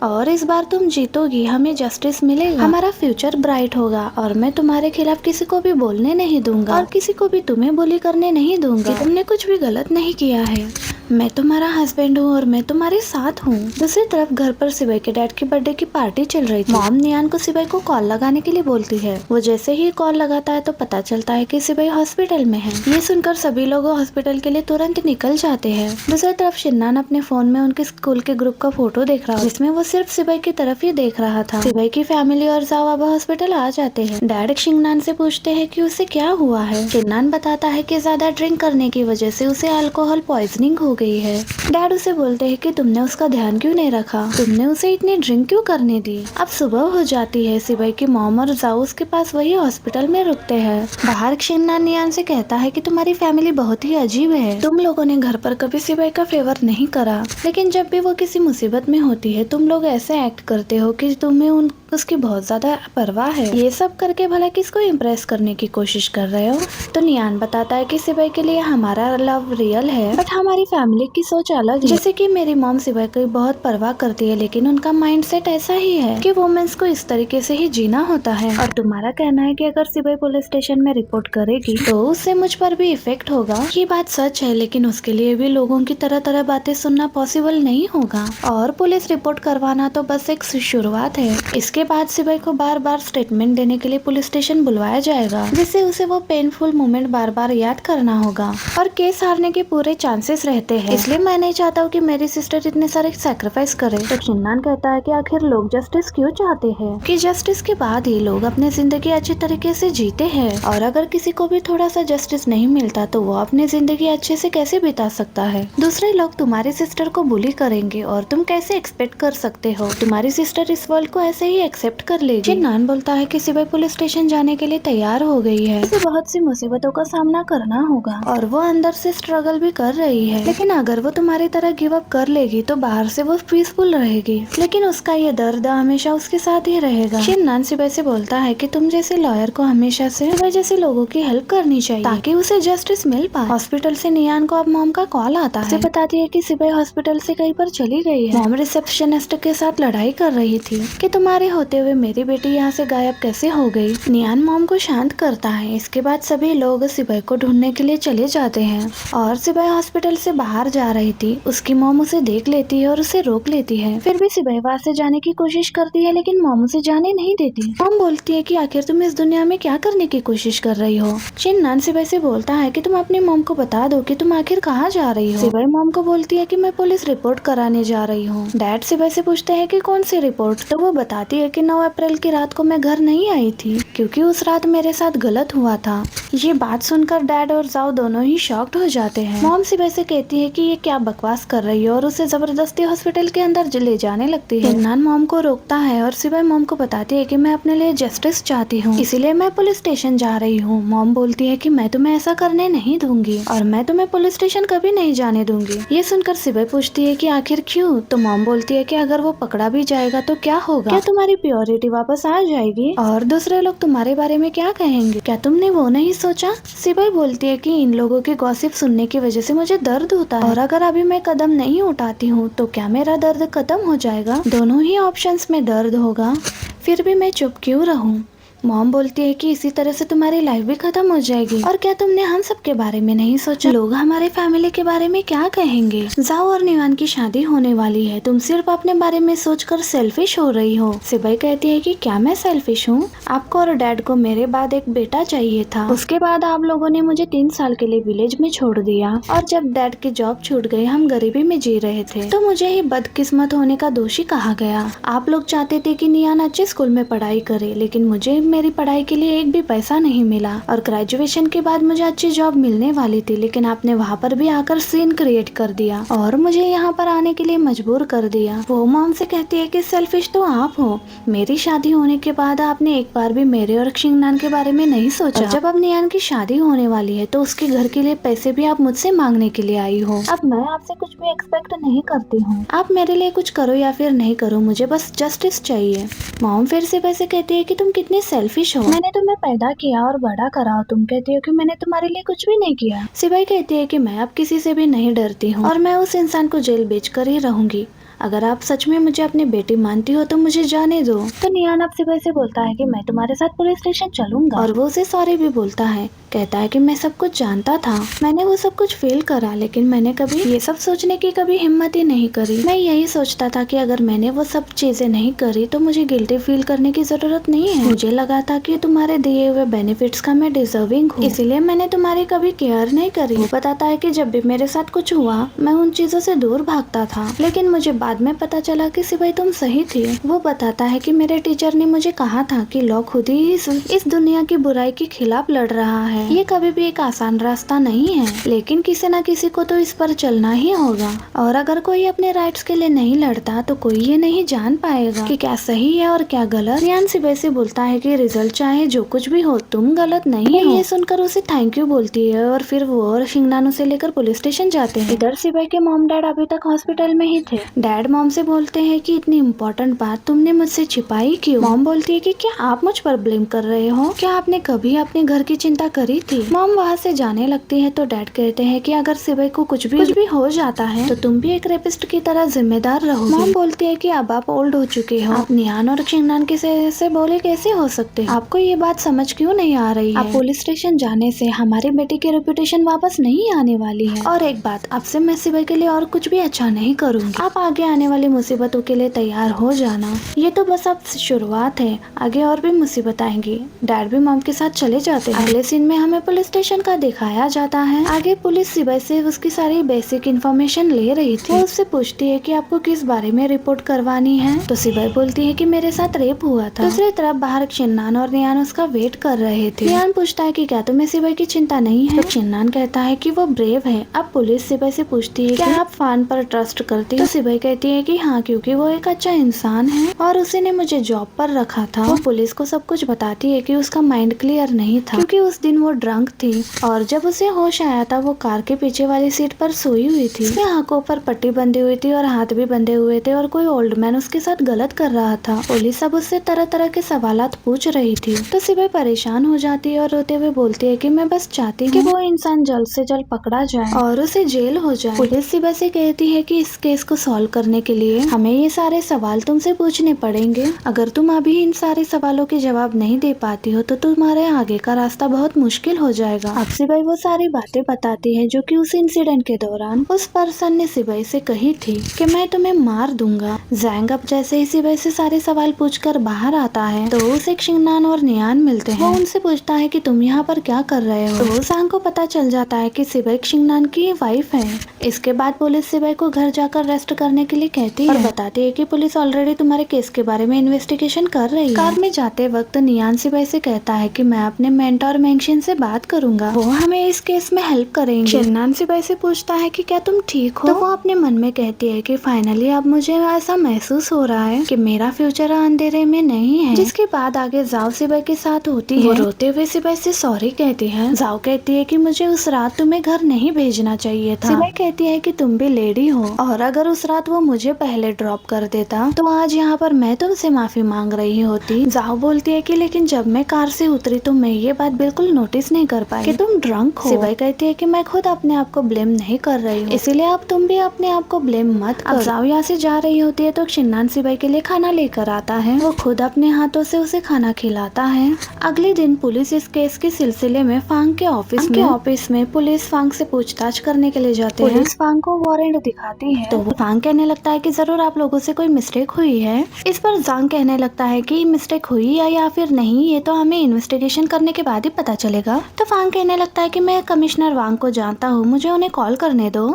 और इस बार तुम जीतोगी, हमें जस्टिस मिलेगा, हमारा फ्यूचर ब्राइट होगा और मैं तुम्हारे खिलाफ किसी को भी बोलने नहीं दूंगा और किसी को भी तुम्हें बुली करने नहीं दूंगा। तुमने कुछ भी गलत नहीं किया है, मैं तुम्हारा हस्बैंड हूँ और मैं तुम्हारे साथ हूँ। दूसरी तरफ घर पर सिबाई के डैड की बर्थडे की पार्टी चल रही थी। मॉम नियान को सिबाई को कॉल लगाने के लिए बोलती है। वो जैसे ही कॉल लगाता है तो पता चलता है कि सिबाई हॉस्पिटल में है। ये सुनकर सभी लोग हॉस्पिटल के लिए तुरंत निकल जाते हैं। दूसरी तरफ शिंगनान अपने फोन में उनके स्कूल के ग्रुप का फोटो देख रहा है जिसमें वो सिर्फ सिबाई की तरफ ही देख रहा था। सिबाई की फैमिली और जाओ अब हॉस्पिटल आ जाते हैं। डैड शिंगनान से पूछते हैं कि उसे क्या हुआ है। शिंगनान बताता है कि ज्यादा ड्रिंक करने की वजह से उसे अल्कोहल पॉइजनिंग हो गई है। डैड उसे बोलते हैं कि तुमने उसका ध्यान क्यों नहीं रखा, तुमने उसे इतनी ड्रिंक क्यों करने दी। अब सुबह हो जाती है। सिबाई की मॉम और जाओ उसके पास वही हॉस्पिटल में रुकते हैं। बाहर शिंगनान नियान से कहता है कि तुम्हारी फैमिली बहुत ही अजीब है, तुम लोगों ने घर पर कभी सिबाई का फेवर नहीं करा लेकिन जब भी वो किसी मुसीबत में होती है तुम लोग ऐसे एक्ट करते हो कि तुम्हें उसकी बहुत ज्यादा परवाह है। ये सब करके भला किसको इम्प्रेस करने की कोशिश कर रहे हो। तो नियान बताता है कि सिबाई के लिए हमारा लव रियल है बट हमारी फैमिली की सोच अलग है। जैसे कि मेरी मॉम सिबाई की बहुत परवाह करती है लेकिन उनका माइंडसेट ऐसा ही है कि वुमेन्स को इस तरीके से ही जीना होता है। और तुम्हारा कहना है कि अगर सिबाई पुलिस स्टेशन में रिपोर्ट करेगी तो उससे मुझ पर भी इफेक्ट होगा। ये बात सच है लेकिन उसके लिए भी लोगों की तरह तरह बातें सुनना पॉसिबल नहीं होगा और पुलिस रिपोर्ट करवाना तो बस एक शुरुआत है। इसके बाद सिबाई को बार बार स्टेटमेंट देने के लिए पुलिस स्टेशन बुलवाया जाएगा जिससे उसे वो पेनफुल मोमेंट बार बार याद करना होगा और केस हारने के पूरे चांसेस रहते हैं। इसलिए मैं नहीं चाहता हूँ कि मेरी सिस्टर इतने सारे सैक्रिफाइस करे। तो शिंगनान कहता है कि आखिर लोग जस्टिस क्यों चाहते हैं, कि जस्टिस के बाद ही लोग अपनी जिंदगी अच्छे तरीके से जीते हैं और अगर किसी को भी थोड़ा सा जस्टिस नहीं मिलता तो वो अपनी जिंदगी अच्छे से कैसे बिता सकता है। दूसरे लोग तुम्हारी सिस्टर को बुली करेंगे और तुम कैसे एक्सपेक्ट कर सकते हो तुम्हारी सिस्टर इस वर्ल्ड को ऐसे ही एक्सेप्ट कर लेगी। शिंगनान बोलता है कि सिबाई पुलिस स्टेशन जाने के लिए तैयार हो गई है, उसे बहुत सी मुसीबतों का सामना करना होगा और वो अंदर से स्ट्रगल भी कर रही है लेकिन अगर वो तुम्हारी तरह गिव अप कर लेगी तो बाहर से वो पीसफुल रहेगी लेकिन उसका ये दर्द हमेशा उसके साथ ही रहेगा। शिंगनान सिबाई से बोलता है कि तुम जैसे लॉयर को हमेशा से सिबाई जैसे लोगों की हेल्प करनी चाहिए ताकि उसे जस्टिस मिल पाए। हॉस्पिटल से नियान को अब मॉम का कॉल आता है। उसे बताती है कि सिबाई हॉस्पिटल से कहीं पर चली गई है। मॉम रिसेप्शनिस्ट के साथ लड़ाई कर रही थी कि तुम्हारे होते हुए मेरी बेटी यहाँ से गायब कैसे हो गई। नियान मॉम को शांत करता है। इसके बाद सभी लोग सिबाई को ढूंढने के लिए चले जाते हैं और सिबाई हॉस्पिटल से बाहर जा रही थी। उसकी मॉम उसे देख लेती है और उसे रोक लेती है। फिर भी सिबाई वहाँ से जाने की कोशिश करती है लेकिन मॉम उसे जाने नहीं देती। मॉम बोलती है कि आखिर तुम इस दुनिया में क्या करने की कोशिश कर रही हो। शिंगनान सिबाई से बोलता है कि तुम अपनी मॉम को बता दो कि तुम आखिर कहाँ जा रही हो। सिबाई मॉम को बोलती है कि मैं पुलिस रिपोर्ट कराने जा रही हूँ। डैड सिबाई से पूछते हैं कि कौन सी रिपोर्ट। तो वो बताती है कि 9 अप्रैल की रात को मैं घर नहीं आई थी क्योंकि उस रात मेरे साथ गलत हुआ था। ये बात सुनकर डैड और जाओ दोनों ही शॉक्ड हो जाते हैं। मॉम सिबाई से कहती है कि ये क्या बकवास कर रही है और उसे जबरदस्ती हॉस्पिटल के अंदर ले जाने लगती है। शिंगनान मॉम को रोकता है और सिबाई मॉम को बताती है कि मैं अपने लिए जस्टिस चाहती हूँ इसीलिए मैं पुलिस स्टेशन जा रही हूँ। मॉम बोलती है कि मैं तुम्हें ऐसा करने नहीं दूंगी और मैं तुम्हें पुलिस स्टेशन कभी नहीं जाने दूंगी। ये सुनकर सिबाई पूछती है कि आखिर क्यों। तो मॉम बोलती है कि अगर वो पकड़ा भी जाएगा तो क्या होगा, क्या तुम्हारी प्योरिटी वापस आ जाएगी और दूसरे लोग तुम्हारे बारे में क्या कहेंगे, क्या तुमने वो नहीं सोचा। सिबाई बोलती है कि इन लोगों की गॉसिप सुनने की वजह से मुझे दर्द होता है और अगर अभी मैं कदम नहीं उठाती हूँ तो क्या मेरा दर्द खत्म हो जाएगा। दोनों ही ऑप्शंस में दर्द होगा, फिर भी मैं चुप क्यों रहूं। मॉम बोलती है कि इसी तरह से तुम्हारी लाइफ भी खत्म हो जाएगी। और क्या तुमने हम सब के बारे में नहीं सोचा? लोग हमारे फैमिली के बारे में क्या कहेंगे? जाओ और निवान की शादी होने वाली है, तुम सिर्फ अपने बारे में सोचकर सेल्फिश हो रही हो। सिबाई कहती है कि क्या मैं सेल्फिश हूँ? आपको और डैड को मेरे बाद एक बेटा चाहिए था, उसके बाद आप लोगों ने मुझे 3 साल के लिए विलेज में छोड़ दिया और जब डैड की जॉब छूट गई हम गरीबी में जी रहे थे तो मुझे ही बदकिस्मत होने का दोषी कहा गया। आप लोग चाहते थे कि नियान अच्छे स्कूल में पढ़ाई करे, लेकिन मुझे मेरी पढ़ाई के लिए एक भी पैसा नहीं मिला और ग्रेजुएशन के बाद मुझे अच्छी जॉब मिलने वाली थी, लेकिन आपने वहाँ पर भी आकर सीन क्रिएट कर दिया और मुझे यहाँ पर आने के लिए मजबूर कर दिया। वो मॉम से कहती है कि सेल्फिश तो आप हो, मेरी शादी होने के बाद आपने एक बार भी मेरे और शिंगनान के बारे में नहीं सोचा। जब अब नियान की शादी होने वाली है तो उसके घर के लिए पैसे भी आप मुझसे मांगने के लिए आई हो। अब मैं आपसे कुछ भी एक्सपेक्ट नहीं करती हूँ, आप मेरे लिए कुछ करो या फिर नहीं करो, मुझे बस जस्टिस चाहिए। मॉम फिर से वैसे कहती है कि तुम कितनी सेल्फिश हो, मैंने तुम्हें पैदा किया और बड़ा करा, तुम कहती हो कि मैंने तुम्हारे लिए कुछ भी नहीं किया। सिबाई कहती है कि मैं अब किसी से भी नहीं डरती हूँ और मैं उस इंसान को जेल बेच कर ही रहूंगी। अगर आप सच में मुझे अपनी बेटी मानती हो तो मुझे जाने दो। तो नियान अब सिबाई से बोलता है कि मैं तुम्हारे साथ पुलिस स्टेशन चलूंगा और वो उसे सॉरी भी बोलता है। कहता है कि मैं सब कुछ जानता था, मैंने वो सब कुछ फील करा, लेकिन मैंने कभी ये सब सोचने की कभी हिम्मत ही नहीं करी। मैं यही सोचता था कि अगर मैंने वो सब चीजें नहीं करी तो मुझे गिल्टी फील करने की जरूरत नहीं है। मुझे लगा था कि तुम्हारे दिए हुए बेनिफिट्स का मैं डिजर्विंग हूँ, इसीलिए मैंने तुम्हारी कभी केयर नहीं करी। वो बताता है कि जब भी मेरे साथ कुछ हुआ मैं उन चीजों से दूर भागता था, लेकिन मुझे बाद में पता चला कि सिबाई तुम सही थी। वो बताता है कि मेरे टीचर ने मुझे कहा था कि लॉ खुद ही इस दुनिया की बुराई के खिलाफ लड़ रहा है। ये कभी भी एक आसान रास्ता नहीं है, लेकिन किसी न किसी को तो इस पर चलना ही होगा और अगर कोई अपने राइट्स के लिए नहीं लड़ता तो कोई ये नहीं जान पाएगा कि क्या सही है और क्या गलत। नियान सिबाई से बोलता है कि रिजल्ट चाहे जो कुछ भी हो तुम गलत नहीं हो। ये सुनकर उसे थैंक यू बोलती है और फिर वो और शिंगनान उसे लेकर पुलिस स्टेशन जाते हैं। इधर सिबाई के मॉम डैड अभी तक हॉस्पिटल में ही थे। डैड मॉम से बोलते हैं कि इतनी इम्पोर्टेंट बात तुमने मुझसे छिपाई क्यों? मॉम बोलती है कि क्या आप मुझ पर ब्लेम कर रहे हो? क्या आपने कभी अपने घर की चिंता करी थी? मॉम वहाँ से जाने लगती है तो डैड कहते हैं कि अगर सिबाई को कुछ भी हो जाता है तो तुम भी एक रेपिस्ट की तरह जिम्मेदार रहोगी। मॉम बोलती है कि अब आप ओल्ड हो चुके हो, आप नियान और शिंगनान के से बोले कैसे हो सकते हो? आपको ये बात समझ क्यों नहीं आ रही है? आप पुलिस स्टेशन जाने से हमारी बेटी की रेपुटेशन वापस नहीं आने वाली है। और एक बात, अब से मैं सिबाई के लिए और कुछ भी अच्छा नहीं करूँगी। आप आगे आने वाली मुसीबतों के लिए तैयार हो जाना। ये तो बस अब शुरुआत है, आगे और भी मुसीबत आएंगी। डैड भी मॉम के साथ चले जाते हैं। अगले सीन में हमें पुलिस स्टेशन का दिखाया जाता है। आगे पुलिस सिबाई से उसकी सारी बेसिक इन्फॉर्मेशन ले रही थी। वो उससे पूछती है कि आपको किस बारे में रिपोर्ट करवानी है, तो सिबाई बोलती है कि मेरे साथ रेप हुआ था। दूसरी तरफ बाहर चिन्नान और नियान उसका वेट कर रहे थे। नियान पूछता है कि क्या तुम्हें सिबाई की चिंता नहीं है? तो चिन्नान कहता है कि वो ब्रेव है। अब पुलिस सिबाई से पूछती है कि आप फान पर ट्रस्ट करती हो? तो सिबाई कहती है कि हाँ, क्योंकि वो एक अच्छा इंसान है और उसी ने मुझे जॉब पर रखा था। वो पुलिस को सब कुछ बताती है कि उसका माइंड क्लियर नहीं था क्योंकि उस दिन वो ड्रंक थी और जब उसे होश आया था वो कार के पीछे वाली सीट पर सोई हुई थी। उसके आंखों पर पट्टी बंधी हुई थी और हाथ भी बंधे हुए थे और कोई ओल्ड मैन उसके साथ गलत कर रहा था। पुलिस अब उससे तरह तरह के सवालात पूछ रही थी तो सिबाई परेशान हो जाती है और रोते हुए बोलती है कि मैं बस चाहती हूँ कि वो इंसान जल्द से जल्द पकड़ा जाए और उसे जेल हो जाए। पुलिस सिबाई से कहती है कि इस केस को सॉल्व करने के लिए हमें ये सारे सवाल तुमसे पूछने पड़ेंगे। अगर तुम अभी इन सारे सवालों के जवाब नहीं दे पाती हो तो तुम्हारे आगे का रास्ता बहुत मुश्किल हो जाएगा। अब सिबाई वो सारी बातें बताती है जो कि उस इंसिडेंट के दौरान उस पर्सन ने सिबाई से कही थी कि मैं तुम्हें मार दूंगा। जैंग अब जैसे ही सिबाई से सारे सवाल पूछकर बाहर आता है तो उसे शिंगनान और नियान मिलते हैं। वो उनसे पूछता है कि तुम यहाँ पर क्या कर रहे हो? तो जैंग को पता चल जाता है कि सिबाई शिंगनान की वाइफ है। इसके बाद पुलिस सिबाई को घर जाकर रेस्ट करने के लिए कहती है और बताती है कि पुलिस ऑलरेडी तुम्हारे केस के बारे में इन्वेस्टिगेशन कर रही है। कार में जाते वक्त नियान सिबाई से कहता है कि मैं अपने मेंटोर मेंशन से बात करूंगा, वो हमें इस केस में हेल्प करेंगे। शिंगनान सिबाई से पूछता है कि क्या तुम ठीक हो? तो वो अपने मन में कहती है कि फाइनली अब मुझे ऐसा महसूस हो रहा है कि मेरा फ्यूचर अंधेरे में नहीं है। जिसके बाद आगे जाओ सिबाई के साथ होती है। वो रोते हुए सिबाई से सॉरी कहती है। जाओ कहती है कि मुझे उस रात तुम्हें घर नहीं भेजना चाहिए था। सिबाई कहती है कि तुम भी लेडी हो और अगर उस रात वो मुझे पहले ड्रॉप कर देता तो आज यहाँ पर मैं तुमसे माफी मांग रही होती। जाओ बोलती है कि लेकिन जब मैं कार से उतरी तो मैं ये बात बिल्कुल नोटिस नोटिस नहीं कर पाई कि तुम ड्रंक हो। सिबाई कहती है कि मैं खुद अपने आप को ब्लेम नहीं कर रही हूँ, इसीलिए अब तुम भी अपने आप को ब्लेम मत करो। अब जाओ यहाँ से जा रही होती है तो शिननान सिबाई के लिए खाना लेकर आता है। वो खुद अपने हाथों से उसे खाना खिलाता है। अगले दिन पुलिस इस केस के सिलसिले में फांग के ऑफिस में पुलिस फांग से पूछताछ करने के लिए जाते हैं। पुलिस फांग को वारंट दिखाती है तो फांग कहने लगता है कि जरूर आप लोगों से कोई मिस्टेक हुई है। इस पर जांग कहने लगता है कि मिस्टेक हुई या फिर नहीं, ये तो हमें इन्वेस्टिगेशन करने के बाद ही पता चलेगा। तो फांग कहने लगता है कि मैं कमिश्नर वांग को जानता हूँ, मुझे उन्हें कॉल करने दो।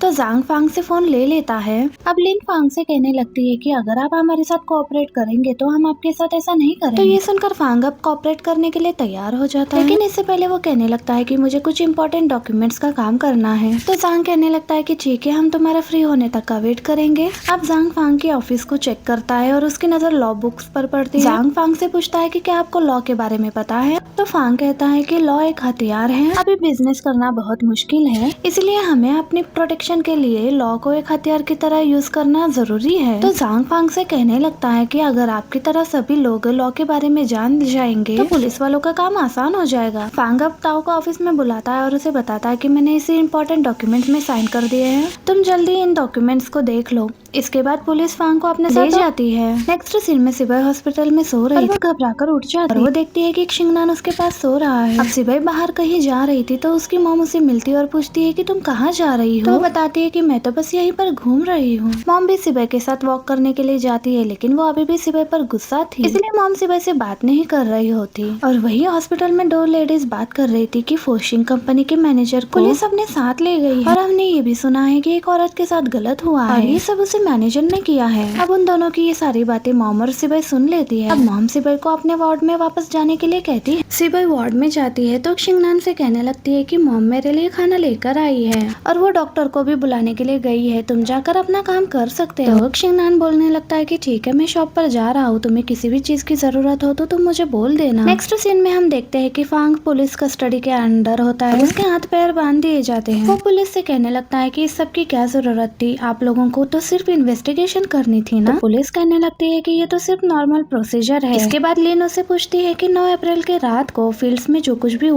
तो जांग फांग से फोन ले लेता है। अब लिन फांग से कहने लगती है कि अगर आप हमारे साथ कोऑपरेट करेंगे तो हम आपके साथ ऐसा नहीं करेंगे। तो ये सुनकर फांग अब कोऑपरेट करने के लिए तैयार हो जाता है, लेकिन इससे पहले वो कहने लगता है कि मुझे कुछ इंपॉर्टेंट डॉक्यूमेंट्स का काम करना है। तो जांग कहने लगता है कि ठीक है, हम तुम्हारा फ्री होने तक का वेट करेंगे। अब जांग फांग के ऑफिस को चेक करता है और उसकी नजर लॉ बुक्स पर पड़ती है। जांग फांग से पूछता है कि क्या आपको लॉ के बारे में पता है। तो फांग कहता है कि लॉ एक हथियार है, अभी बिजनेस करना बहुत मुश्किल है, इसलिए हमें अपनी प्रोटेक्शन के लिए लॉ को एक हथियार की तरह यूज करना जरूरी है। तो जांग फांग से कहने लगता है कि अगर आपकी तरह सभी लोग लॉ के बारे में जान जाएंगे तो पुलिस वालों का काम आसान हो जाएगा। फांग अब ताओ को ऑफिस में बुलाता है और उसे बताता है कि मैंने इसी इम्पोर्टेंट डॉक्यूमेंट्स में साइन कर दिए हैं, तुम जल्दी इन डॉक्यूमेंट्स को देख लो। इसके बाद पुलिस फांग को अपने साथ ले जाती है। नेक्स्ट सीन में सिबाई हॉस्पिटल में सो रही थी। वो घबराकर उठ जाती है और वो देखती है कि शिंगनान उसके पास सो रहा है। अब सिबाई बाहर कहीं जा रही थी तो उसकी मॉम उसे मिलती है और पूछती है कि तुम कहाँ जा रही हो। तो वो बताती है कि मैं तो बस यहीं पर घूम रही हूँ। मॉम भी सिबाई के साथ वॉक करने के लिए जाती है, लेकिन वो अभी भी सिबाई पर गुस्सा थी, इसलिए मॉम सिबाई से बात नहीं कर रही होती। और वही हॉस्पिटल में दो लेडीज बात कर रही थी कि फोशिंग कंपनी के मैनेजर को पुलिस अपने साथ ले गई है और हमने ये भी सुना है कि एक औरत के साथ गलत हुआ है, ये सब उसे मैनेजर ने किया है। अब उन दोनों की ये सारी बातें मॉम और सिबाई सुन लेती है। अब मॉम सिबाई को अपने वार्ड में वापस जाने के लिए कहती है। सिबाई वार्ड में जाती है तो शिंगनान से कहने लगती है कि मॉम मेरे लिए खाना लेकर आई है और वो डॉक्टर को भी बुलाने के लिए गई है, तुम जाकर अपना काम कर सकते हो। तो शिंगनान बोलने लगता है कि ठीक है, मैं शॉप पर जा रहा हूँ, तुम्हें किसी भी चीज की जरूरत हो तो तुम मुझे बोल देना। नेक्स्ट सीन में हम देखते हैं कि फांग पुलिस कस्टडी के अंडर होता है, उसके हाथ पैर बांध दिए जाते हैं। वो पुलिस से कहने लगता है कि इस सब की क्या जरूरत थी, आप लोगों को तो सिर्फ इन्वेस्टिगेशन करनी थी ना। तो पुलिस कहने लगती है कि ये तो सिर्फ नॉर्मल प्रोसीजर है। इसके बाद लिन उससे पूछती है कि 9 अप्रैल के रात को फील्ड्स में जो कुछ भी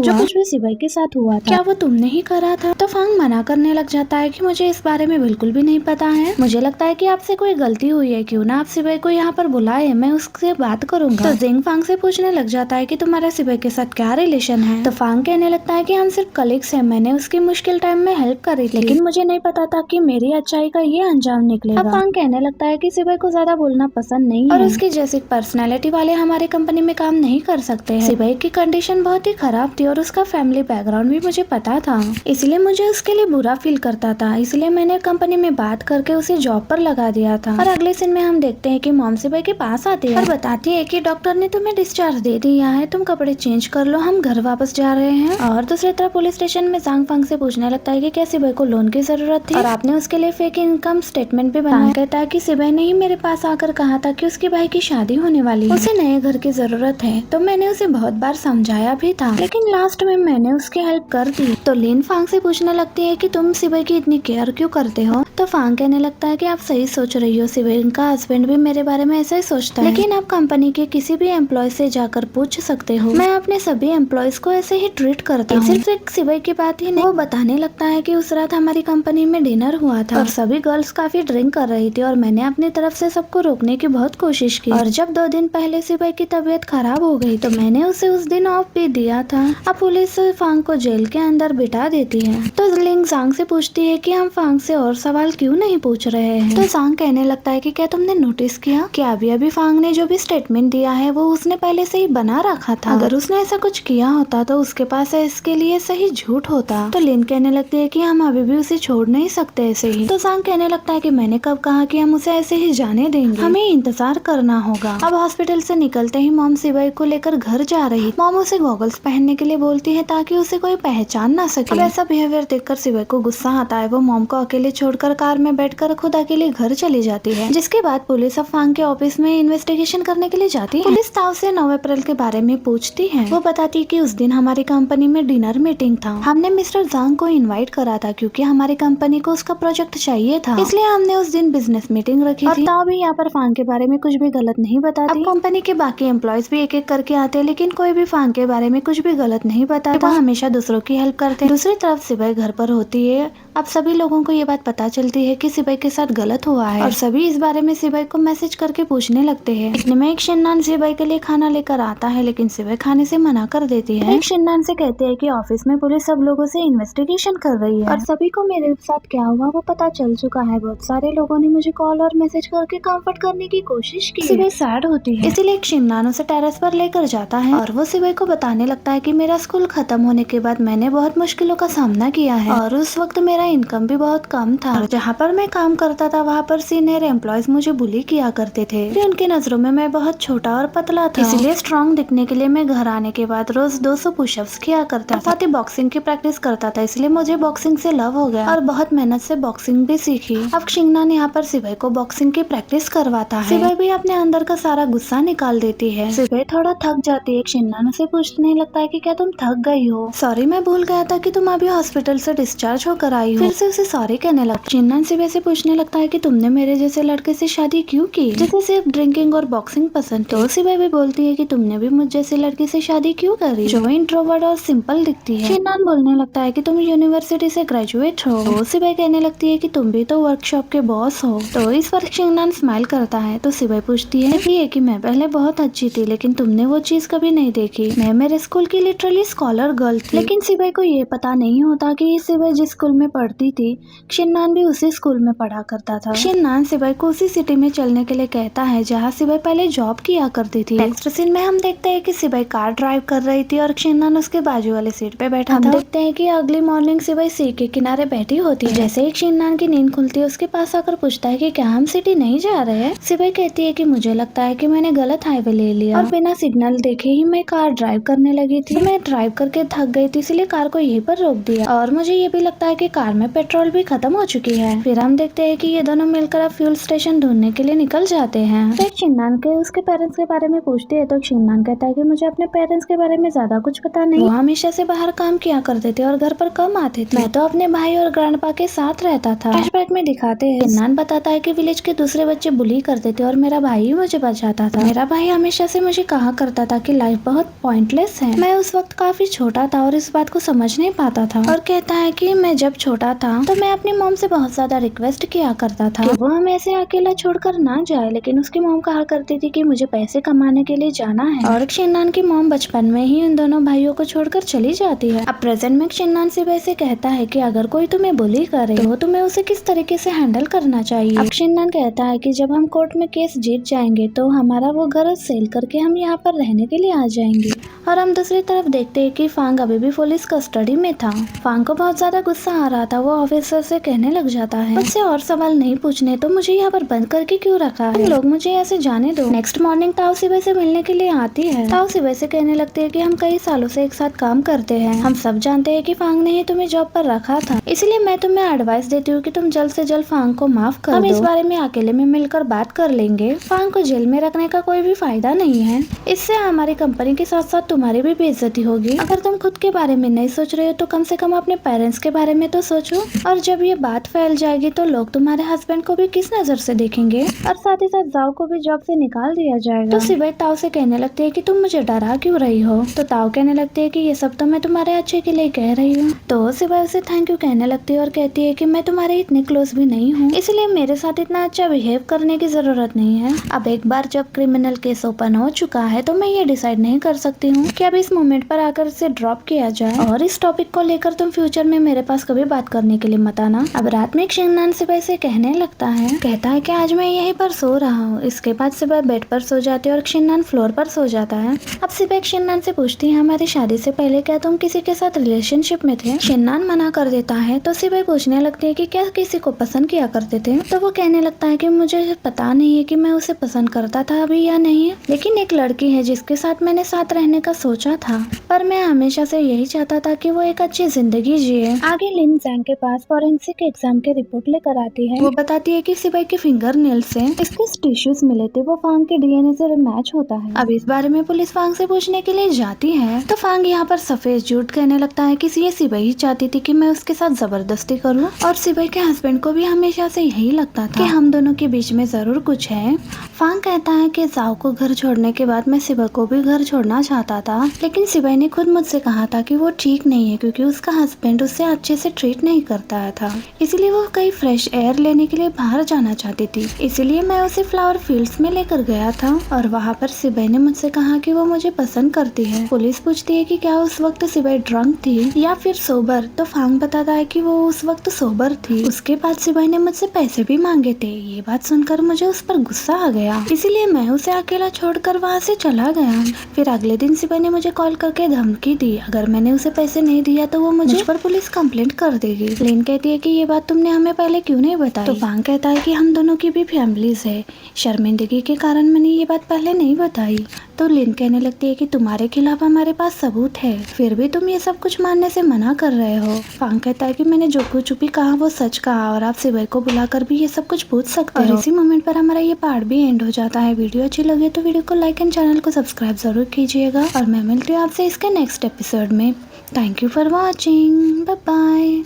सिबाई के साथ हुआ था, क्या वो तुमने ही करा था। तो फांग मना करने लग जाता है कि मुझे इस बारे में बिल्कुल भी नहीं पता है, मुझे लगता है कि आपसे कोई गलती हुई है, क्यों ना आप सिबाई को यहाँ पर बुलाए, मैं उससे बात करूंगा। तो जिंग फांग से पूछने लग जाता है कि तुम्हारा सिबाई के साथ क्या रिलेशन है। तो फांग कहने लगता है कि हम सिर्फ कलीग्स हैं, मैंने उसकी मुश्किल टाइम में हेल्प करी थी, लेकिन मुझे नहीं पता था कि मेरी अच्छाई का ये अंजाम निकलेगा। अब फांग कहने लगता है कि सिबाई को ज्यादा बोलना पसंद नहीं है और उसकी जैसी पर्सनैलिटी वाले हमारी कंपनी में काम नहीं कर सकते हैं। सिबाई की कंडीशन बहुत ही खराब थी और उसका फैमिली बैकग्राउंड भी मुझे पता था, इसलिए मुझे उसके लिए बुरा फील करता था, इसलिए मैंने कंपनी में बात करके उसे जॉब पर लगा दिया था। और अगले सीन में हम देखते हैं कि मॉम सिबाई के पास आती है और बताती है कि डॉक्टर ने तुम्हें डिस्चार्ज दे दिया है, तुम कपड़े चेंज कर लो, हम घर वापस जा रहे हैं। और दूसरी तरफ पुलिस स्टेशन में जांग फांग से पूछने लगता है कि क्या सिबाई को लोन की जरूरत थी और आपने उसके लिए फेक इनकम स्टेटमेंट भी बनाया। कहता है कि सिबाई ने ही मेरे पास आकर कहा था कि उसके भाई की शादी होने वाली है, उसे नए घर की जरूरत है, तो मैंने उसे बहुत बार समझाया भी था, लेकिन लास्ट में मैंने उसकी हेल्प कर दी। तो लिन फांग से पूछने लगती है कि तुम सिबाई की इतनी केयर क्यों करते हो। तो फांग कहने लगता है कि आप सही सोच रही हो, सिबाई का हस्बैंड भी मेरे बारे में ऐसा ही सोचता है, लेकिन आप कंपनी के किसी भी एम्प्लॉय से जाकर पूछ सकते हो, मैं अपने सभी एम्प्लॉयज को ऐसे ही ट्रीट करता हूँ। सिर्फ एक सिबाई की बात ही नहीं, वो बताने लगता है कि उस रात हमारी कंपनी में डिनर हुआ था और सभी गर्ल्स काफी ड्रिंक कर रही थी और मैंने अपनी तरफ से सबको रोकने की बहुत कोशिश की, और जब 2 दिन पहले सिबाई की तबीयत खराब हो गई तो मैंने उसे उस दिन ऑफ भी दिया था। अब पुलिस फांग को जेल के अंदर बिठा देती है। तो लिंग जांग से पूछती है कि हम फांग से और सवाल क्यों नहीं पूछ रहे हैं। तो जांग कहने लगता है कि क्या तुमने नोटिस किया कि अभी फांग ने जो भी स्टेटमेंट दिया है वो उसने पहले से ही बना रखा था, अगर उसने ऐसा कुछ किया होता तो उसके पास इसके लिए सही झूठ होता। तो लिन कहने लगती है कि हम अभी भी उसे छोड़ नहीं सकते ऐसे ही। तो जांग कहने लगता है कि मैंने कब कहा कि हम उसे ऐसे ही जाने देंगे, हमें इंतजार करना होगा। अब हॉस्पिटल से निकलते ही मॉम सिबाई को लेकर घर जा रही। मॉम उसे गॉगल्स पहनने के लिए बोलती है ताकि उसे कोई पहचान ना सके। अब ऐसा बिहेवियर देखकर सिबाई को गुस्सा आता है, वो मॉम को अकेले छोड़कर कार में बैठकर खुद अकेले घर चली जाती है। जिसके बाद पुलिस अब फांग के ऑफिस में इन्वेस्टिगेशन करने के लिए जाती है। पुलिस ताओ से 9 अप्रैल के बारे में पूछती है। वो बताती है कि उस दिन हमारी कंपनी में डिनर मीटिंग था। हमने मिस्टर जांग को इनवाइट करा था क्योंकि हमारी कंपनी को उसका प्रोजेक्ट चाहिए था, इसलिए हमने उस दिन बिजनेस मीटिंग रखी थी। ताओ भी यहाँ पर फांग के बारे में कुछ भी गलत नहीं बताती। अब कंपनी के बाकी एम्प्लॉयज भी एक एक करके आते हैं, लेकिन कोई भी फांग के बारे में कुछ भी गलत नहीं बताता। वो हमेशा दूसरों की हेल्प करते हैं। दूसरी तरफ सिबाई घर पर होती है। अब सभी लोगों को ये बात पता चलती है कि सिबाई के साथ गलत हुआ है और सभी इस बारे में सिबाई को मैसेज करके पूछने लगते हैं। इतने में एक शन्नान सिबाई के लिए खाना लेकर आता है, लेकिन सिबाई खाने से मना कर देती है। एक शन्नान से कहते हैं कि ऑफिस में पुलिस सब लोगों से इन्वेस्टिगेशन कर रही है और सभी को मेरे साथ क्या हुआ वो पता चल चुका है। बहुत सारे लोगों ने मुझे कॉल और मैसेज करके कंफर्ट करने की कोशिश की। सिबाई सैड होती है, इसीलिए एक शन्नान उसे टेरेस पर लेकर जाता है और वो सिबाई को बताने लगता है कि मेरा स्कूल खत्म होने के बाद मैंने बहुत मुश्किलों का सामना किया है और उस वक्त मेरा इनकम भी बहुत कम था। जहाँ पर मैं काम करता था वहाँ पर सीनियर एम्प्लॉयज मुझे बुली किया करते थे। उनकी नजरों में मैं बहुत छोटा और पतला था, इसलिए स्ट्रॉन्ग दिखने के लिए मैं घर आने के बाद रोज 200 पुशअप्स किया करता था। साथ ही बॉक्सिंग की प्रैक्टिस करता था, इसलिए मुझे बॉक्सिंग से लव हो गया और बहुत मेहनत से बॉक्सिंग भी सीखी। अब शिंगनान यहाँ पर सिबाई को बॉक्सिंग की प्रैक्टिस करवाता है। सिबाई भी अपने अंदर का सारा गुस्सा निकाल देती है। सिबाई थोड़ा थक जाती है। शिंगनान उसे पूछने लगता है कि क्या तुम थक गई हो? सॉरी, मैं भूल गया था कि तुम अभी हॉस्पिटल से डिस्चार्ज होकर आई हो। फिर से उसे सॉरी कहने लगता है। शिंगनान सिबाई से पूछने लगता है कि तुमने मेरे जैसे लड़के से शादी क्यों की जिसे सिर्फ ड्रिंकिंग और बॉक्सिंग पसंद थी? तो सिबाई भी बोलती है कि तुमने भी मुझ जैसे लड़के से शादी क्यों करी जो इंट्रोवर्ट और सिंपल दिखती है। शिंगनान बोलने लगता है कि तुम यूनिवर्सिटी से ग्रेजुएट हो। तो सिबाई कहने लगती है कि तुम भी तो वर्कशॉप के बॉस हो। तो इस पर शिंगनान स्माइल करता है। तो सिबाई पूछती है कि मैं पहले बहुत अच्छी थी, लेकिन तुमने वो चीज कभी नहीं देखी। मैं मेरे स्कूल की लिटरली स्कॉलर गर्ल थी। लेकिन सिबाई को ये पता नहीं होता कि सिबाई जिस स्कूल में पढ़ती थी शिंगनान भी उसी स्कूल में पढ़ा करता था। शिंगनान सिबाई को उसी सिटी में चलने के लिए कहता है जहाँ सिबाई पहले जॉब किया करती थी। नेक्स्ट सीन में हम देखते हैं कि सिबाई कार ड्राइव कर रही थी और शिंगनान उसके बाजू वाले सीट पे बैठा था। हम देखते हैं कि अगली मॉर्निंग सिबाई सी के किनारे बैठी होती है। जैसे ही शिंगनान की नींद खुलती है उसके पास आकर पूछता है कि क्या हम सिटी नहीं जा रहे हैं? सिबाई कहती है कि मुझे लगता है कि मैंने गलत हाईवे ले लिया और बिना सिग्नल देखे ही मैं कार ड्राइव करने लगी थी। मैं ड्राइव करके थक गई थी, इसलिए कार को यहीं पर रोक दिया और मुझे ये भी लगता है कि कार में पेट्रोल भी खत्म हो चुकी है। फिर हम देखते हैं कि ये दोनों मिलकर अब फ्यूल स्टेशन ढूंढने के लिए निकल जाते हैं। फिर शिंगनान के उसके पेरेंट्स के बारे में पूछती है तो शिंगनान कहता है कि मुझे अपने पेरेंट्स के बारे में ज्यादा कुछ पता नहीं। वो हमेशा से बाहर काम किया करते थे और घर पर कम आते थे। मैं तो अपने भाई और ग्रैंडपा के साथ रहता था। फ्लैशबैक में दिखाते हैं शिंगनान बताता है कि विलेज के दूसरे बच्चे बुली करते थे और मेरा भाई ही मुझे बचाता था। मेरा भाई हमेशा से मुझे कहा करता था कि लाइफ बहुत पॉइंटलेस है। मैं उस वक्त काफी छोटा था और इस बात को समझ नहीं पाता था और कहता है कि मैं जब छोटा था तो मैं अपनी मॉम से बहुत ज्यादा रिक्वेस्ट किया करता था कि वो हमें ऐसे अकेला छोड़कर ना जाए, लेकिन उसकी मॉम कहा करती थी कि मुझे पैसे कमाने के लिए जाना है। और शिंगनान की मॉम बचपन में ही उन दोनों भाइयों को छोड़कर चली जाती है। अब प्रेजेंट में शिंगनान सिबाई से कहता है कि अगर कोई तुम्हें बुली करे तो तुम्हें उसे किस तरीके से हैंडल करना चाहिए। अब शिंगनान कहता है कि जब हम कोर्ट में केस जीत जाएंगे तो हमारा वो घर सेल करके हम यहाँ पर रहने के लिए आ जाएंगे। और हम दूसरी तरफ देखते हैं कि फांग अभी भी पुलिस कस्टडी में था। फांग को बहुत ज्यादा गुस्सा आ रहा था। वो ऑफिसर से कहने लग जाता है मुझसे और सवाल नहीं पूछने, तो मुझे यहाँ पर बंद करके क्यों रखा है? लोग मुझे ऐसे जाने दो। नेक्स्ट मॉर्निंग ताओ सिबाई से मिलने के लिए आती है। ताओ सिबाई से कहने लगती है कि हम कई सालों से एक साथ काम करते हैं। हम सब जानते हैं कि फांग ने ही तुम्हें जॉब पर रखा था, इसलिए मैं तुम्हें एडवाइस देती हूँ कि तुम जल्द से जल्द फांग को माफ कर दो। हम इस बारे में अकेले में मिलकर बात कर लेंगे। फांग को जेल में रखने का कोई भी फायदा नहीं है। इससे हमारी कंपनी के साथ साथ तुम्हारी भी बेइज्जती होगी। अगर तुम खुद के बारे में नहीं सोच रहे हो तो कम से कम अपने पेरेंट्स के बारे में तो सोचो। और जब ये बात फैल जाएगी तो लोग तुम्हारे हस्बैंड को भी किस नजर से देखेंगे और साथ ही साथ जाओ को भी जॉब से निकाल दिया जाएगा। तो सिबाई ताओ से कहने लगती है कि तुम मुझे डरा क्यों रही हो? तो ताओ कहने लगती है कि ये सब तो मैं तुम्हारे अच्छे के लिए कह रही हूँ। तो सिबाई उसे थैंक यू कहने लगती है और कहती है कि मैं तुम्हारे इतने क्लोज भी नहीं हूँ, इसलिए मेरे साथ इतना अच्छा बिहेव करने की जरूरत नहीं है। अब एक बार जब क्रिमिनल केस ओपन हो चुका है तो मैं ये डिसाइड नहीं कर सकती हूँ कि अब इस मोमेंट पर आकर इसे ड्रॉप किया जाए और इस टॉपिक को लेकर तुम फ्यूचर में मेरे पास कभी बात करने के लिए मत आना। अब रात में शिंगनान सिबाई से कहने लगता है, कहता है कि आज मैं यहीं पर सो रहा हूँ। इसके बाद सिबाई बेड पर सो जाती है और शिंगनान फ्लोर पर सो जाता है। अब सिबाई शिंगनान से पूछती है हमारी शादी से पहले क्या तुम किसी के साथ रिलेशनशिप में थे? शिंगनान मना कर देता है। तो सिबाई पूछने लगती है कि क्या किसी को पसंद किया करते थे? तो वो कहने लगता है कि मुझे पता नहीं है कि मैं उसे पसंद करता था अभी या नहीं, लेकिन एक लड़की है जिसके साथ मैंने साथ रहने का सोचा था, पर मैं हमेशा से यही चाहता था कि वो एक अच्छी जिंदगी जिए। आगे लिन जैंग के पास फॉरेंसिक एग्जाम के रिपोर्ट लेकर आती है। वो बताती है कि सिपाही के फिंगर नेल से इसके टिश्यूज मिले थे, वो फांग के डीएनए से मैच होता है। अब इस बारे में पुलिस फांग से पूछने के लिए जाती है तो फांग यहाँ पर सफेद झूठ कहने लगता है कि ये सिपाही चाहती थी कि मैं उसके साथ जबरदस्ती करूँ, और सिपाही के हस्बैंड को भी हमेशा से यही लगता था कि हम दोनों के बीच में जरूर कुछ है। फांग कहता है कि जाओ को घर छोड़ने के बाद मैं सिपाही को भी घर छोड़ना चाहता था, लेकिन सिपाही ने खुद मुझसे कहा था कि वो ठीक नहीं है क्योंकि उसका हस्बैंड उससे अच्छे से ट्रीट नहीं करता था, इसीलिए वो कहीं फ्रेश एयर लेने के लिए बाहर जाना चाहती थी। इसीलिए मैं उसे फ्लावर फील्ड्स में लेकर गया था और वहाँ पर सिपाही ने मुझसे कहा कि वो मुझे पसंद करती है। पुलिस पूछती है कि क्या उस वक्त सिपाही ड्रंक थी या फिर सोबर, तो फांग बताता है कि वो उस वक्त सोबर थी। उसके बाद सिपाही ने मुझसे पैसे भी मांगे थे। ये बात सुनकर मुझे उस पर गुस्सा आ गया, इसीलिए मैं उसे अकेला छोड़कर वहाँ से चला गया। फिर अगले दिन सिपाही ने मुझे कॉल करके धमकी दी, अगर मैंने उसे पैसे नहीं दिया तो वो मुझ पर पुलिस कंप्लेंट कर देगी। लिन कहती है कि ये बात तुमने हमें पहले क्यों नहीं बताई, तो फांग कहता है कि हम दोनों की भी फैमिलीज है, शर्मिंदगी के कारण मैंने ये बात पहले नहीं बताई। तो लिन कहने लगती है कि तुम्हारे खिलाफ हमारे पास सबूत है, फिर भी तुम ये सब कुछ मानने से मना कर रहे हो। फांग कहता है कि मैंने जो कुछ भी कहा वो सच कहा और आप सिपाही को बुलाकर भी ये सब कुछ पूछ सकते हो। इसी मोमेंट पर हमारा ये पार्ट भी एंड हो जाता है। वीडियो अच्छी लगे तो वीडियो को लाइक एंड चैनल को सब्सक्राइब जरूर कीजिएगा और मैं मिलती हूँ आपसे इसके नेक्स्ट एपिसोड में। Thank you for watching, bye bye.